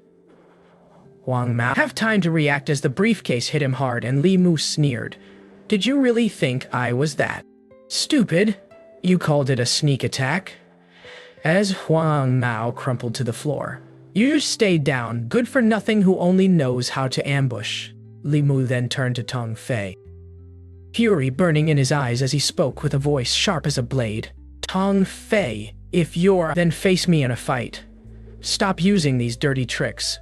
Speaker 1: Huang Mao have time to react as the briefcase hit him hard, and Li Mu sneered. "Did you really think I was that stupid? You called it a sneak attack?" As Huang Mao crumpled to the floor. "You stayed down, good for nothing who only knows how to ambush." Li Mu then turned to Teng Fei, fury burning in his eyes as he spoke with a voice sharp as a blade. "Teng Fei, if you're, then face me in a fight. Stop using these dirty tricks.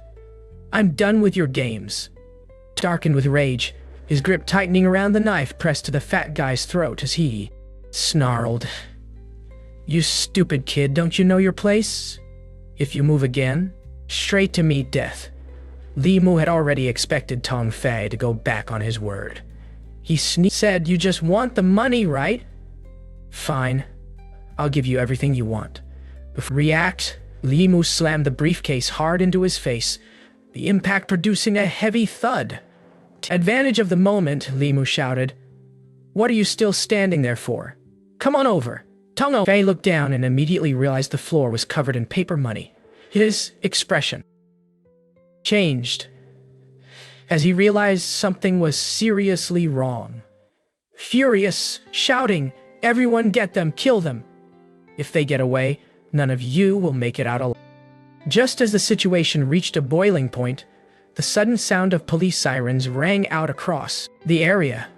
Speaker 1: I'm done with your games." Darkened with rage, his grip tightening around the knife pressed to the fat guy's throat as he snarled, "You stupid kid, don't you know your place? If you move again, straight to meet death." Li Mu had already expected Teng Fei to go back on his word. He said, "You just want the money, right? Fine. I'll give you everything you want." Before react, Li Mu slammed the briefcase hard into his face, the impact producing a heavy thud. Advantage of the moment, Li Mu shouted. "What are you still standing there for? Come on over." Teng Fei looked down and immediately realized the floor was covered in paper money. His expression changed as he realized something was seriously wrong. Furious, shouting, "Everyone get them, kill them. If they get away, none of you will make it out alive." Just as the situation reached a boiling point, the sudden sound of police sirens rang out across the area.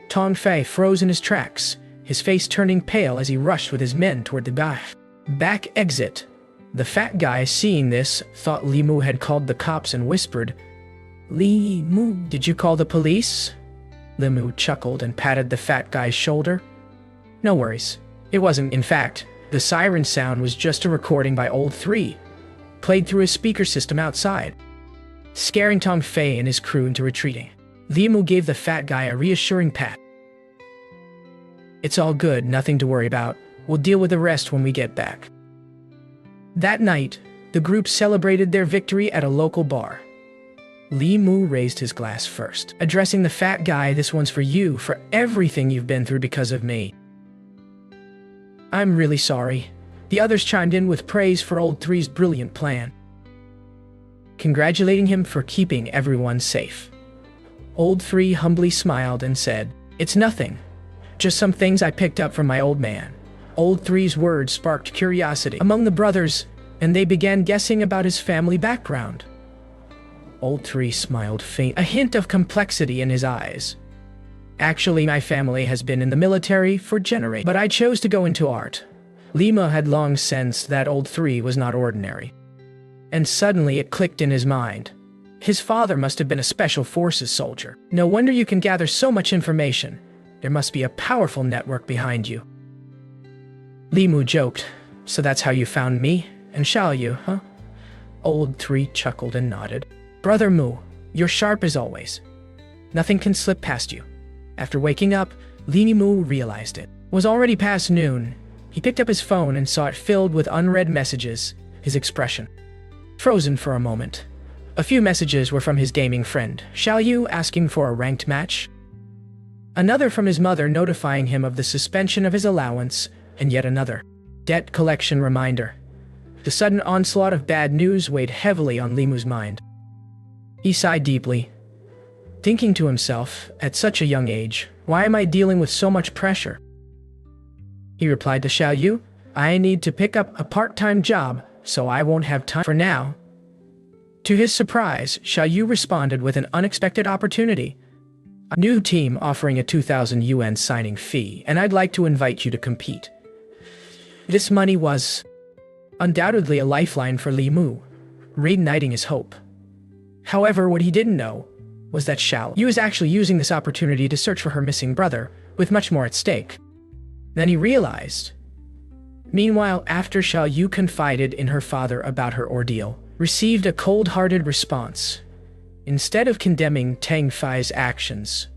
Speaker 1: Teng Fei froze in his tracks, his face turning pale as he rushed with his men toward the back exit. The fat guy, seeing this, thought Li Mu had called the cops and whispered, "Li Mu, did you call the police?" Li Mu chuckled and patted the fat guy's shoulder. "No worries. It wasn't. In fact, the siren sound was just a recording by Old 3, played through a speaker system outside, scaring Teng Fei and his crew into retreating." Li Mu gave the fat guy a reassuring pat. "It's all good, nothing to worry about. We'll deal with the rest when we get back." That night, the group celebrated their victory at a local bar. Li Mu raised his glass first, addressing the fat guy. "This one's for you, for everything you've been through because of me." "I'm really sorry." The others chimed in with praise for Old Three's brilliant plan, congratulating him for keeping everyone safe. Old Three humbly smiled and said, "It's nothing. Just some things I picked up from my old man." Old Three's words sparked curiosity among the brothers, and they began guessing about his family background. Old Three smiled faint, a hint of complexity in his eyes. "Actually, my family has been in the military for generations, but I chose to go into art." Lima had long sensed that Old Three was not ordinary. And suddenly it clicked in his mind. His father must have been a special forces soldier. No wonder you can gather so much information. There must be a powerful network behind you. Li Mu joked, "So that's how you found me and Xiaoyu, huh?" Old Three chuckled and nodded. "Brother Mu, you're sharp as always. Nothing can slip past you." After waking up, Li Mu realized it was already past noon. He picked up his phone and saw it filled with unread messages, his expression frozen for a moment. A few messages were from his gaming friend, Xiaoyu, asking for a ranked match. Another from his mother notifying him of the suspension of his allowance, and yet another debt collection reminder. The sudden onslaught of bad news weighed heavily on Li Mu's mind. He sighed deeply, thinking to himself, at such a young age, why am I dealing with so much pressure? He replied to Xiaoyu, "I need to pick up a part-time job, so I won't have time for now." To his surprise, Xiaoyu responded with an unexpected opportunity. "A new team offering a 2,000 yuan signing fee, and I'd like to invite you to compete." This money was undoubtedly a lifeline for Li Mu, reigniting his hope. However, what he didn't know was that Xiaoyu was actually using this opportunity to search for her missing brother, with much more at stake. Then he realized. Meanwhile, after Xiaoyu confided in her father about her ordeal, received a cold-hearted response. Instead of condemning Tang Fei's actions,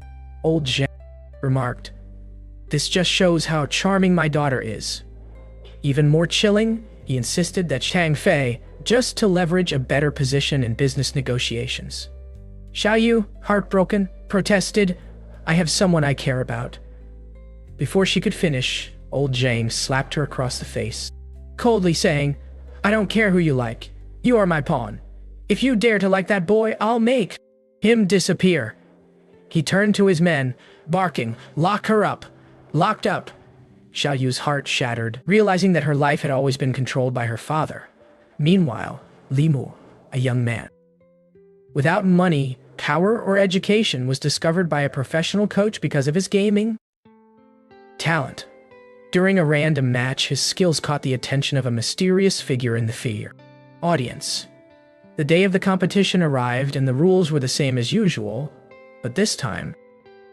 Speaker 1: old Zhang remarked, "This just shows how charming my daughter is." Even more chilling, he insisted that Tang Fei just to leverage a better position in business negotiations. Xiaoyu, heartbroken, protested, "I have someone I care about." Before she could finish, old Zhang slapped her across the face, coldly saying, "I don't care who you like. You are my pawn. If you dare to like that boy, I'll make him disappear." He turned to his men, barking, "Lock her up! Locked up!" Xiaoyu's heart shattered, realizing that her life had always been controlled by her father. Meanwhile, Li Mu, a young man without money, power, or education, was discovered by a professional coach because of his gaming talent. During a random match, his skills caught the attention of a mysterious figure in the audience. The day of the competition arrived and the rules were the same as usual, but this time,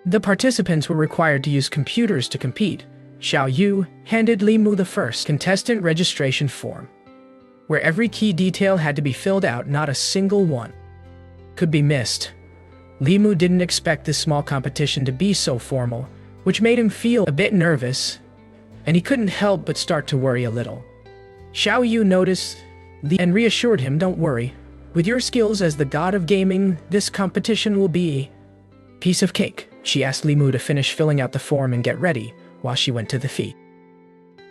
Speaker 1: the participants were required to use computers to compete. Xiaoyu handed Li Mu the first contestant registration form, where every key detail had to be filled out, not a single one could be missed. Li Mu didn't expect this small competition to be so formal, which made him feel a bit nervous, and he couldn't help but start to worry a little. Xiaoyu noticed Li and reassured him, "Don't worry. With your skills as the god of gaming, this competition will be a piece of cake." She asked Li Mu to finish filling out the form and get ready while she went to the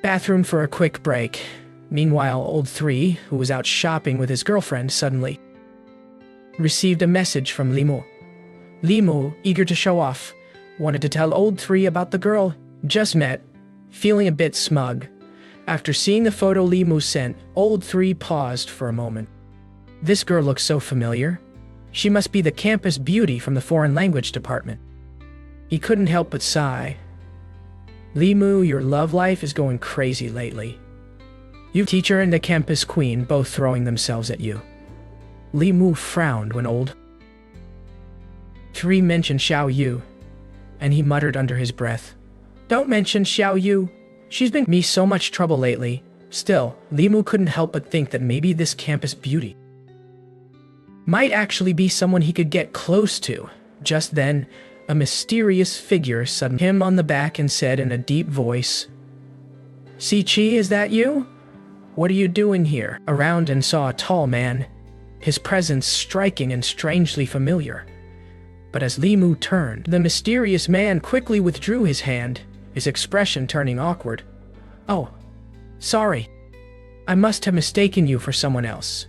Speaker 1: bathroom for a quick break. Meanwhile, Old Three, who was out shopping with his girlfriend, suddenly received a message from Li Mu. Li Mu, eager to show off, wanted to tell Old Three about the girl just met, feeling a bit smug. After seeing the photo Li Mu sent, Old Three paused for a moment. This girl looks so familiar. She must be the campus beauty from the foreign language department. He couldn't help but sigh. Li Mu, your love life is going crazy lately. You teacher and the campus queen both throwing themselves at you. Li Mu frowned when Old Three mentioned Xiaoyu, and he muttered under his breath, "Don't mention Xiaoyu. She's been me so much trouble lately." Still, Li Mu couldn't help but think that maybe this campus beauty might actually be someone he could get close to. Just then, a mysterious figure suddenly hit him on the back and said in a deep voice, "Si Chi, is that you? What are you doing here?" Around and saw a tall man. his presence striking and strangely familiar. But as Li Mu turned, the mysterious man quickly withdrew his hand, his expression turning awkward. "Oh, sorry. I must have mistaken you for someone else."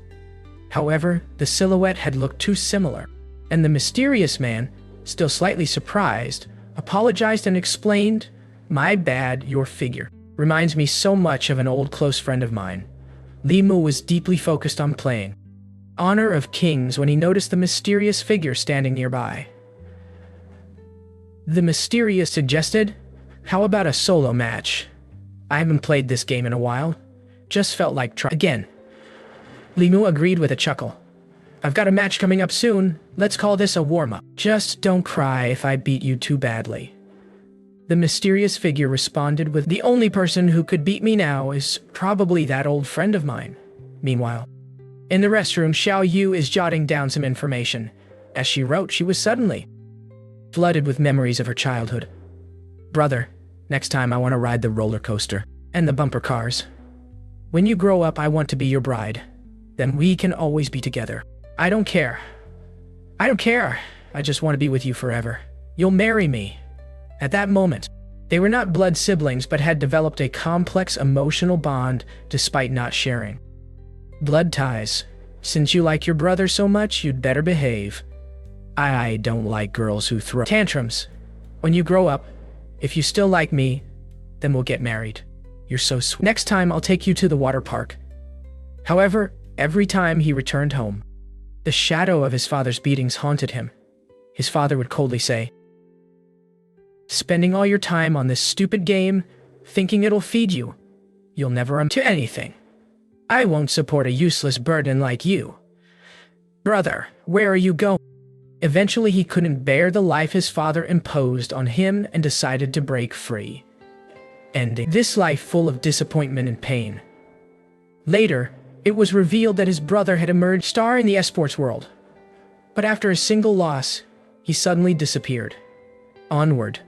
Speaker 1: However, the silhouette had looked too similar, and the mysterious man, still slightly surprised, apologized and explained, "My bad, your figure reminds me so much of an old close friend of mine." Li Mu was deeply focused on playing Honor of Kings when he noticed the mysterious figure standing nearby. The mysterious suggested, "How about a solo match? I haven't played this game in a while. Just felt like trying again." Li Mu agreed with a chuckle. "I've got a match coming up soon. Let's call this a warm-up. Just don't cry if I beat you too badly." The mysterious figure responded with, "The only person who could beat me now is probably that old friend of mine." Meanwhile, in the restroom, Xiao Yu is jotting down some information. As she wrote, she was suddenly flooded with memories of her childhood. "Brother, next time I want to ride the roller coaster and the bumper cars. When you grow up, I want to be your bride. Then we can always be together. I don't care. I don't care. I just want to be with you forever. You'll marry me." At that moment, they were not blood siblings but had developed a complex emotional bond despite not sharing blood ties. "Since you like your brother so much, you'd better behave. I don't like girls who throw tantrums. When you grow up, if you still like me, then we'll get married. You're so sweet. Next time I'll take you to the water park." However, every time he returned home, the shadow of his father's beatings haunted him. His father would coldly say, "Spending all your time on this stupid game, thinking it'll feed you. You'll never amount to anything. I won't support a useless burden like you. Brother, where are you going?" Eventually, he couldn't bear the life his father imposed on him and decided to break free, ending this life full of disappointment and pain. Later, it was revealed that his brother had emerged star in the esports world. But after a single loss, he suddenly disappeared. Onward,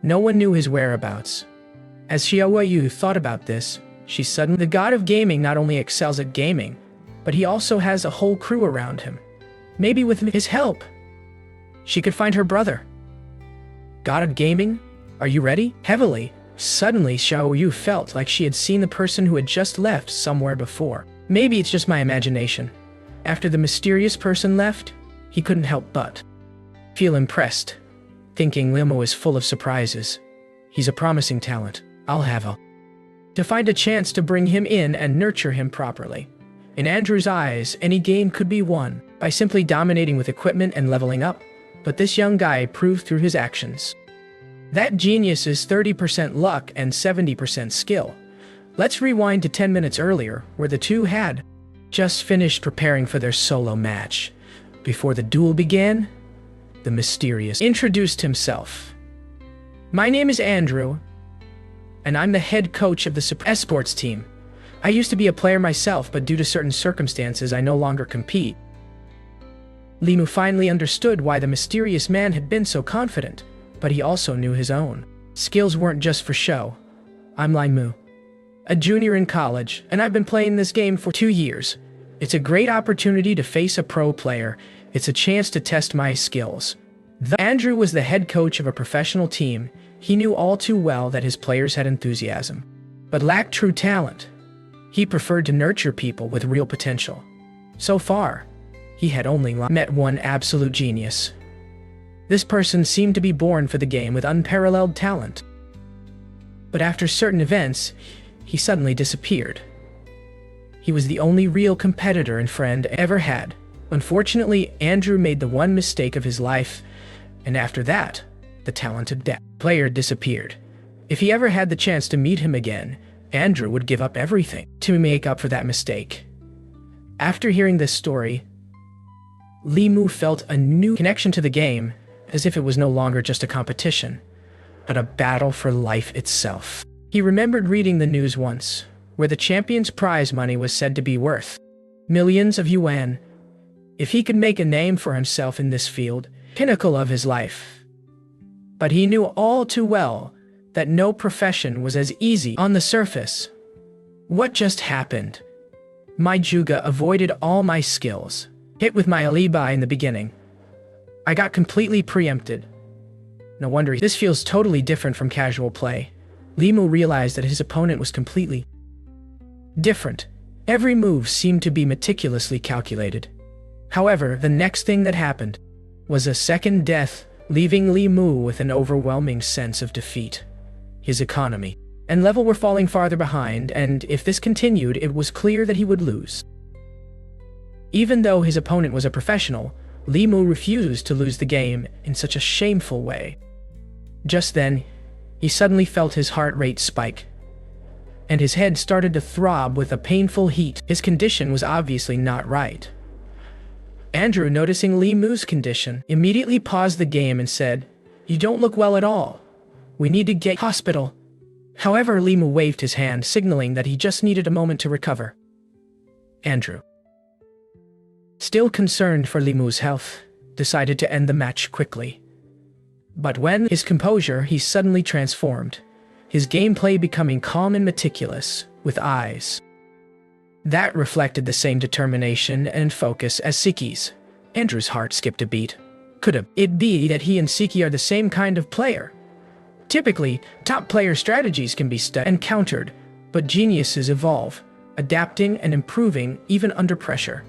Speaker 1: no one knew his whereabouts. As Xiao Yu thought about this, she suddenly, the god of gaming not only excels at gaming, but he also has a whole crew around him. Maybe with his help, she could find her brother. God of gaming? Are you ready? Heavily, suddenly Xiao Yu felt like she had seen the person who had just left somewhere before. Maybe it's just my imagination. After the mysterious person left, he couldn't help but feel impressed, thinking Li Mu is full of surprises. He's a promising talent. I'll have to find a chance to bring him in and nurture him properly. In Andrew's eyes, any game could be won by simply dominating with equipment and leveling up. But this young guy proved through his actions that genius is 30% luck and 70% skill. Let's rewind to 10 minutes earlier, where the two had just finished preparing for their solo match. Before the duel began, the mysterious introduced himself. "My name is Andrew, and I'm the head coach of the esports team. I used to be a player myself, but due to certain circumstances, I no longer compete." Li Mu finally understood why the mysterious man had been so confident, but he also knew his own skills weren't just for show. "I'm Li Mu, a junior in college, and I've been playing this game for 2 years. It's a great opportunity to face a pro player. It's a chance to test my skills." Andrew was the head coach of a professional team. He knew all too well that his players had enthusiasm, but lacked true talent. He preferred to nurture people with real potential. So far, he had only met one absolute genius. This person seemed to be born for the game with unparalleled talent. But after certain events, he suddenly disappeared. He was the only real competitor and friend I ever had. Unfortunately, Andrew made the one mistake of his life, and after that, the talented player disappeared. If he ever had the chance to meet him again, Andrew would give up everything to make up for that mistake. After hearing this story, Li Mu felt a new connection to the game, as if it was no longer just a competition, but a battle for life itself. He remembered reading the news once, where the champion's prize money was said to be worth millions of yuan. If he could make a name for himself in this field, pinnacle of his life. But he knew all too well that no profession was as easy on the surface. What just happened? My Juga avoided all my skills. hit with my alibi in the beginning. I got completely preempted. No wonder this feels totally different from casual play. Limu realized that his opponent was completely different. Every move seemed to be meticulously calculated. However, the next thing that happened was a second death, leaving Limu with an overwhelming sense of defeat. His economy and level were falling farther behind, and if this continued, it was clear that he would lose. Even though his opponent was a professional, Limu refused to lose the game in such a shameful way. Just then, he suddenly felt his heart rate spike, and his head started to throb with a painful heat. His condition was obviously not right. Andrew, noticing Limu's condition, immediately paused the game and said, "You don't look well at all. We need to get hospital." However, Limu waved his hand, signaling that he just needed a moment to recover. Andrew, still concerned for Limu's health, decided to end the match quickly. But when his composure, he suddenly transformed, his gameplay becoming calm and meticulous, with eyes that reflected the same determination and focus as Siki's. Andrew's heart skipped a beat. Could it be that he and Siki are the same kind of player? Typically, top player strategies can be studied and countered, but geniuses evolve, adapting and improving even under pressure.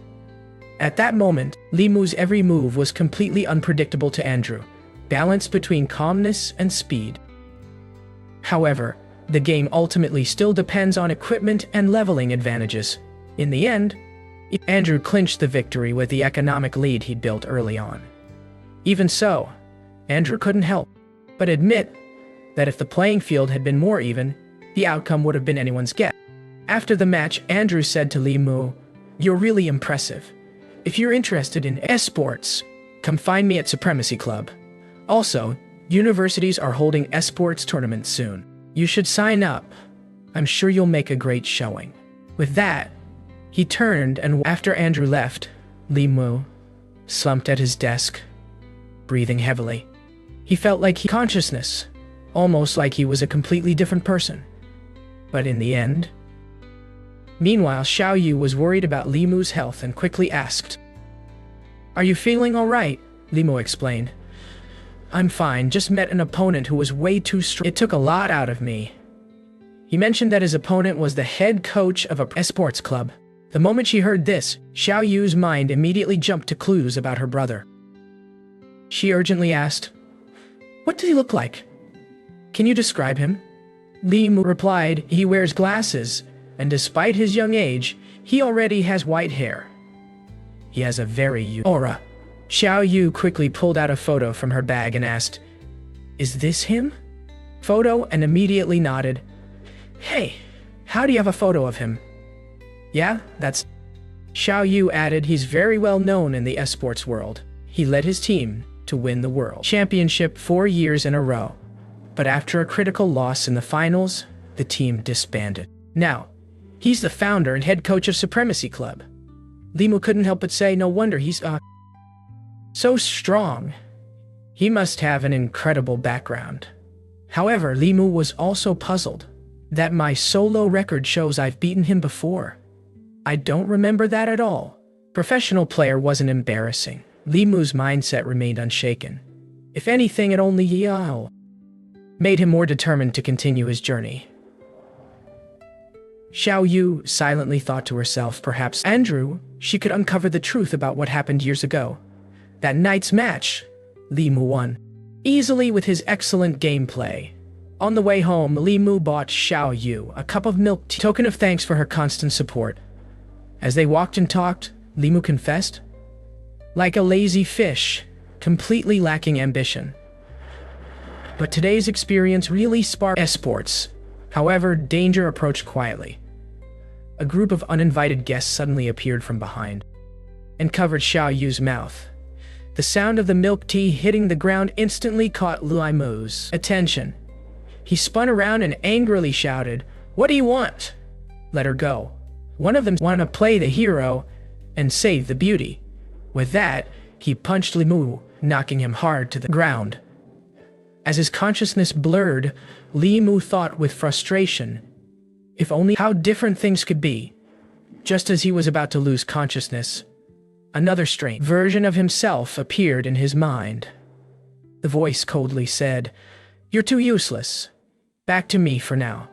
Speaker 1: At that moment, Limu's every move was completely unpredictable to Andrew, balanced between calmness and speed. However, the game ultimately still depends on equipment and leveling advantages. In the end, Andrew clinched the victory with the economic lead he'd built early on. Even so, Andrew couldn't help but admit that if the playing field had been more even, the outcome would have been anyone's guess. After the match, Andrew said to Limu, "You're really impressive. If you're interested in esports, come find me at Supremacy Club. Also, universities are holding esports tournaments soon. You should sign up. I'm sure you'll make a great showing." With that, he turned, and after Andrew left, Limu slumped at his desk, breathing heavily. He felt like consciousness, almost like he was a completely different person. But in the end... Meanwhile, Xiaoyu was worried about Limu's health and quickly asked, "Are you feeling all right?" Limu explained, "I'm fine, just met an opponent who was way too strong. It took a lot out of me." He mentioned that his opponent was the head coach of a esports club. The moment she heard this, Xiaoyu's mind immediately jumped to clues about her brother. She urgently asked, "What does he look like? Can you describe him?" Limu replied, "He wears glasses, and despite his young age, he already has white hair. He has a very youthful aura." Xiaoyu quickly pulled out a photo from her bag and asked, "Is this him?" Photo, and immediately nodded. "Hey, how do you have a photo of him?" "Yeah, that's..." Xiaoyu added, "He's very well known in the esports world. He led his team to win the world championship 4 years in a row. But after a critical loss in the finals, the team disbanded. Now, he's the founder and head coach of Supremacy Club." Limu couldn't help but say, "No wonder he's so strong. He must have an incredible background." However, Limu was also puzzled that my solo record shows I've beaten him before. I don't remember that at all. Professional player wasn't embarrassing. Limu's mindset remained unshaken. If anything, it only made him more determined to continue his journey. Xiaoyu silently thought to herself, perhaps Andrew, she could uncover the truth about what happened years ago. That night's match, Limu won easily with his excellent gameplay. On the way home, Limu bought Xiaoyu a cup of milk tea, token of thanks for her constant support. As they walked and talked, Limu confessed, "Like a lazy fish, completely lacking ambition. But today's experience really sparked esports." However, danger approached quietly. A group of uninvited guests suddenly appeared from behind and covered Xiaoyu's mouth. The sound of the milk tea hitting the ground instantly caught Limu's attention. He spun around and angrily shouted, "What do you want?" "Let her go. One of them want to play the hero and save the beauty." With that, he punched Limu, knocking him hard to the ground. As his consciousness blurred, Limu thought with frustration, if only how different things could be. Just as he was about to lose consciousness, Another strange version of himself appeared in his mind. The voice coldly said, "You're too useless. Back to me for now.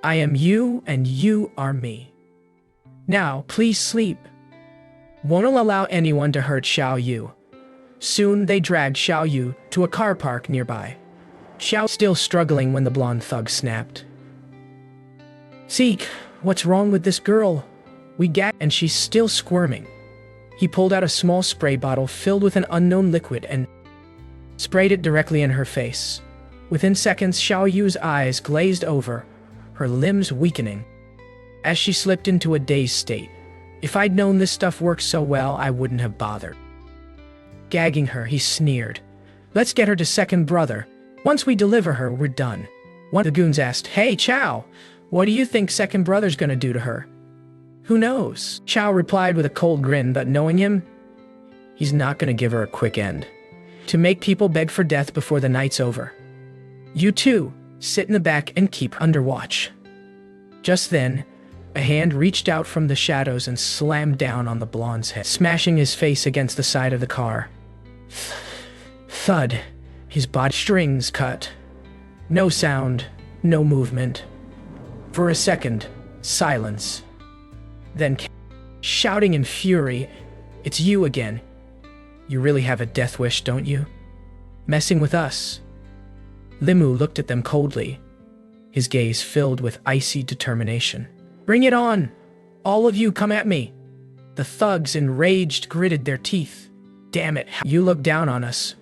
Speaker 1: I am you and you are me. Now, please sleep. Won't allow anyone to hurt Xiao Yu." Soon they dragged Xiao Yu to a car park nearby. Xiao still struggling when the blonde thug snapped. "Zeke, what's wrong with this girl? We gagged and she's still squirming." He pulled out a small spray bottle filled with an unknown liquid and sprayed it directly in her face. Within seconds, Xiao Yu's eyes glazed over, her limbs weakening. As she slipped into a dazed state, "If I'd known this stuff works so well, I wouldn't have bothered." Gagging her, he sneered, "Let's get her to second brother. Once we deliver her, we're done." One of the goons asked, "Hey, Chow, what do you think second brother's gonna do to her?" "Who knows?" Chow replied with a cold grin, but knowing him, he's not gonna give her a quick end. To make people beg for death before the night's over. "You two, sit in the back and keep under watch." Just then, a hand reached out from the shadows and slammed down on the blonde's head, smashing his face against the side of the car. Thud. His body strings cut. No sound, no movement. For a second, silence. Then, shouting in fury, "It's you again. You really have a death wish, don't you? Messing with us?" Limu looked at them coldly, his gaze filled with icy determination. "Bring it on! All of you come at me!" The thugs, enraged, gritted their teeth. "Damn it, you look down on us."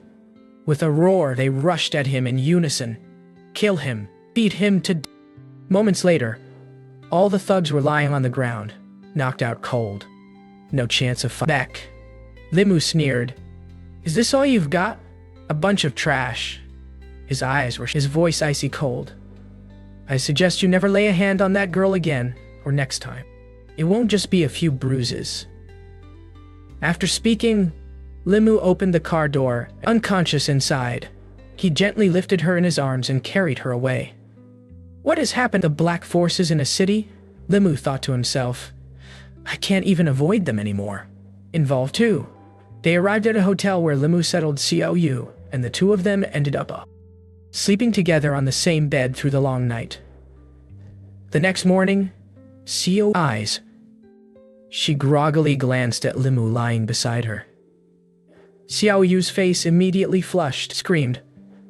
Speaker 1: With a roar, they rushed at him in unison. "Kill him! Beat him to d—" Moments later, all the thugs were lying on the ground, knocked out cold. No chance of fight back. Limu sneered. "Is this all you've got? A bunch of trash." His eyes were his voice icy cold. "I suggest you never lay a hand on that girl again, or next time. It won't just be a few bruises." After speaking, Limu opened the car door, unconscious inside. He gently lifted her in his arms and carried her away. What has happened to black forces in a city? Limu thought to himself. I can't even avoid them anymore. Involved too. They arrived at a hotel where Limu settled Xiao Yu, and the two of them ended up sleeping together on the same bed through the long night. The next morning, Xiao eyes. She groggily glanced at Limu lying beside her. Xiao Yu's face immediately flushed, screamed,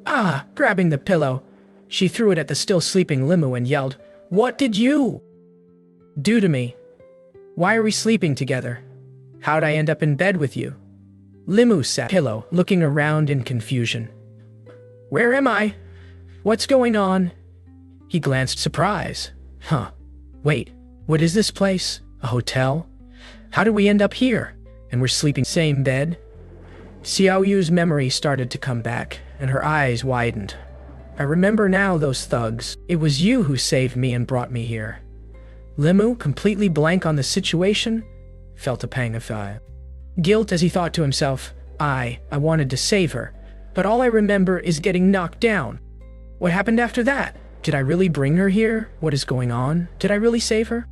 Speaker 1: "Ah!" Grabbing the pillow, she threw it at the still sleeping Limu and yelled, "What did you do to me? Why are we sleeping together? How'd I end up in bed with you?" Limu sat pillow, looking around in confusion. "Where am I? What's going on?" He glanced surprise. Wait, what is this place? A hotel? How did we end up here? And we're sleeping same bed? Xiao Yu's memory started to come back, and her eyes widened. I remember now those thugs. It was you who saved me and brought me here. Limu, completely blank on the situation, felt a pang of guilt as he thought to himself, I wanted to save her, but all I remember is getting knocked down. What happened after that? Did I really bring her here? What is going on? Did I really save her?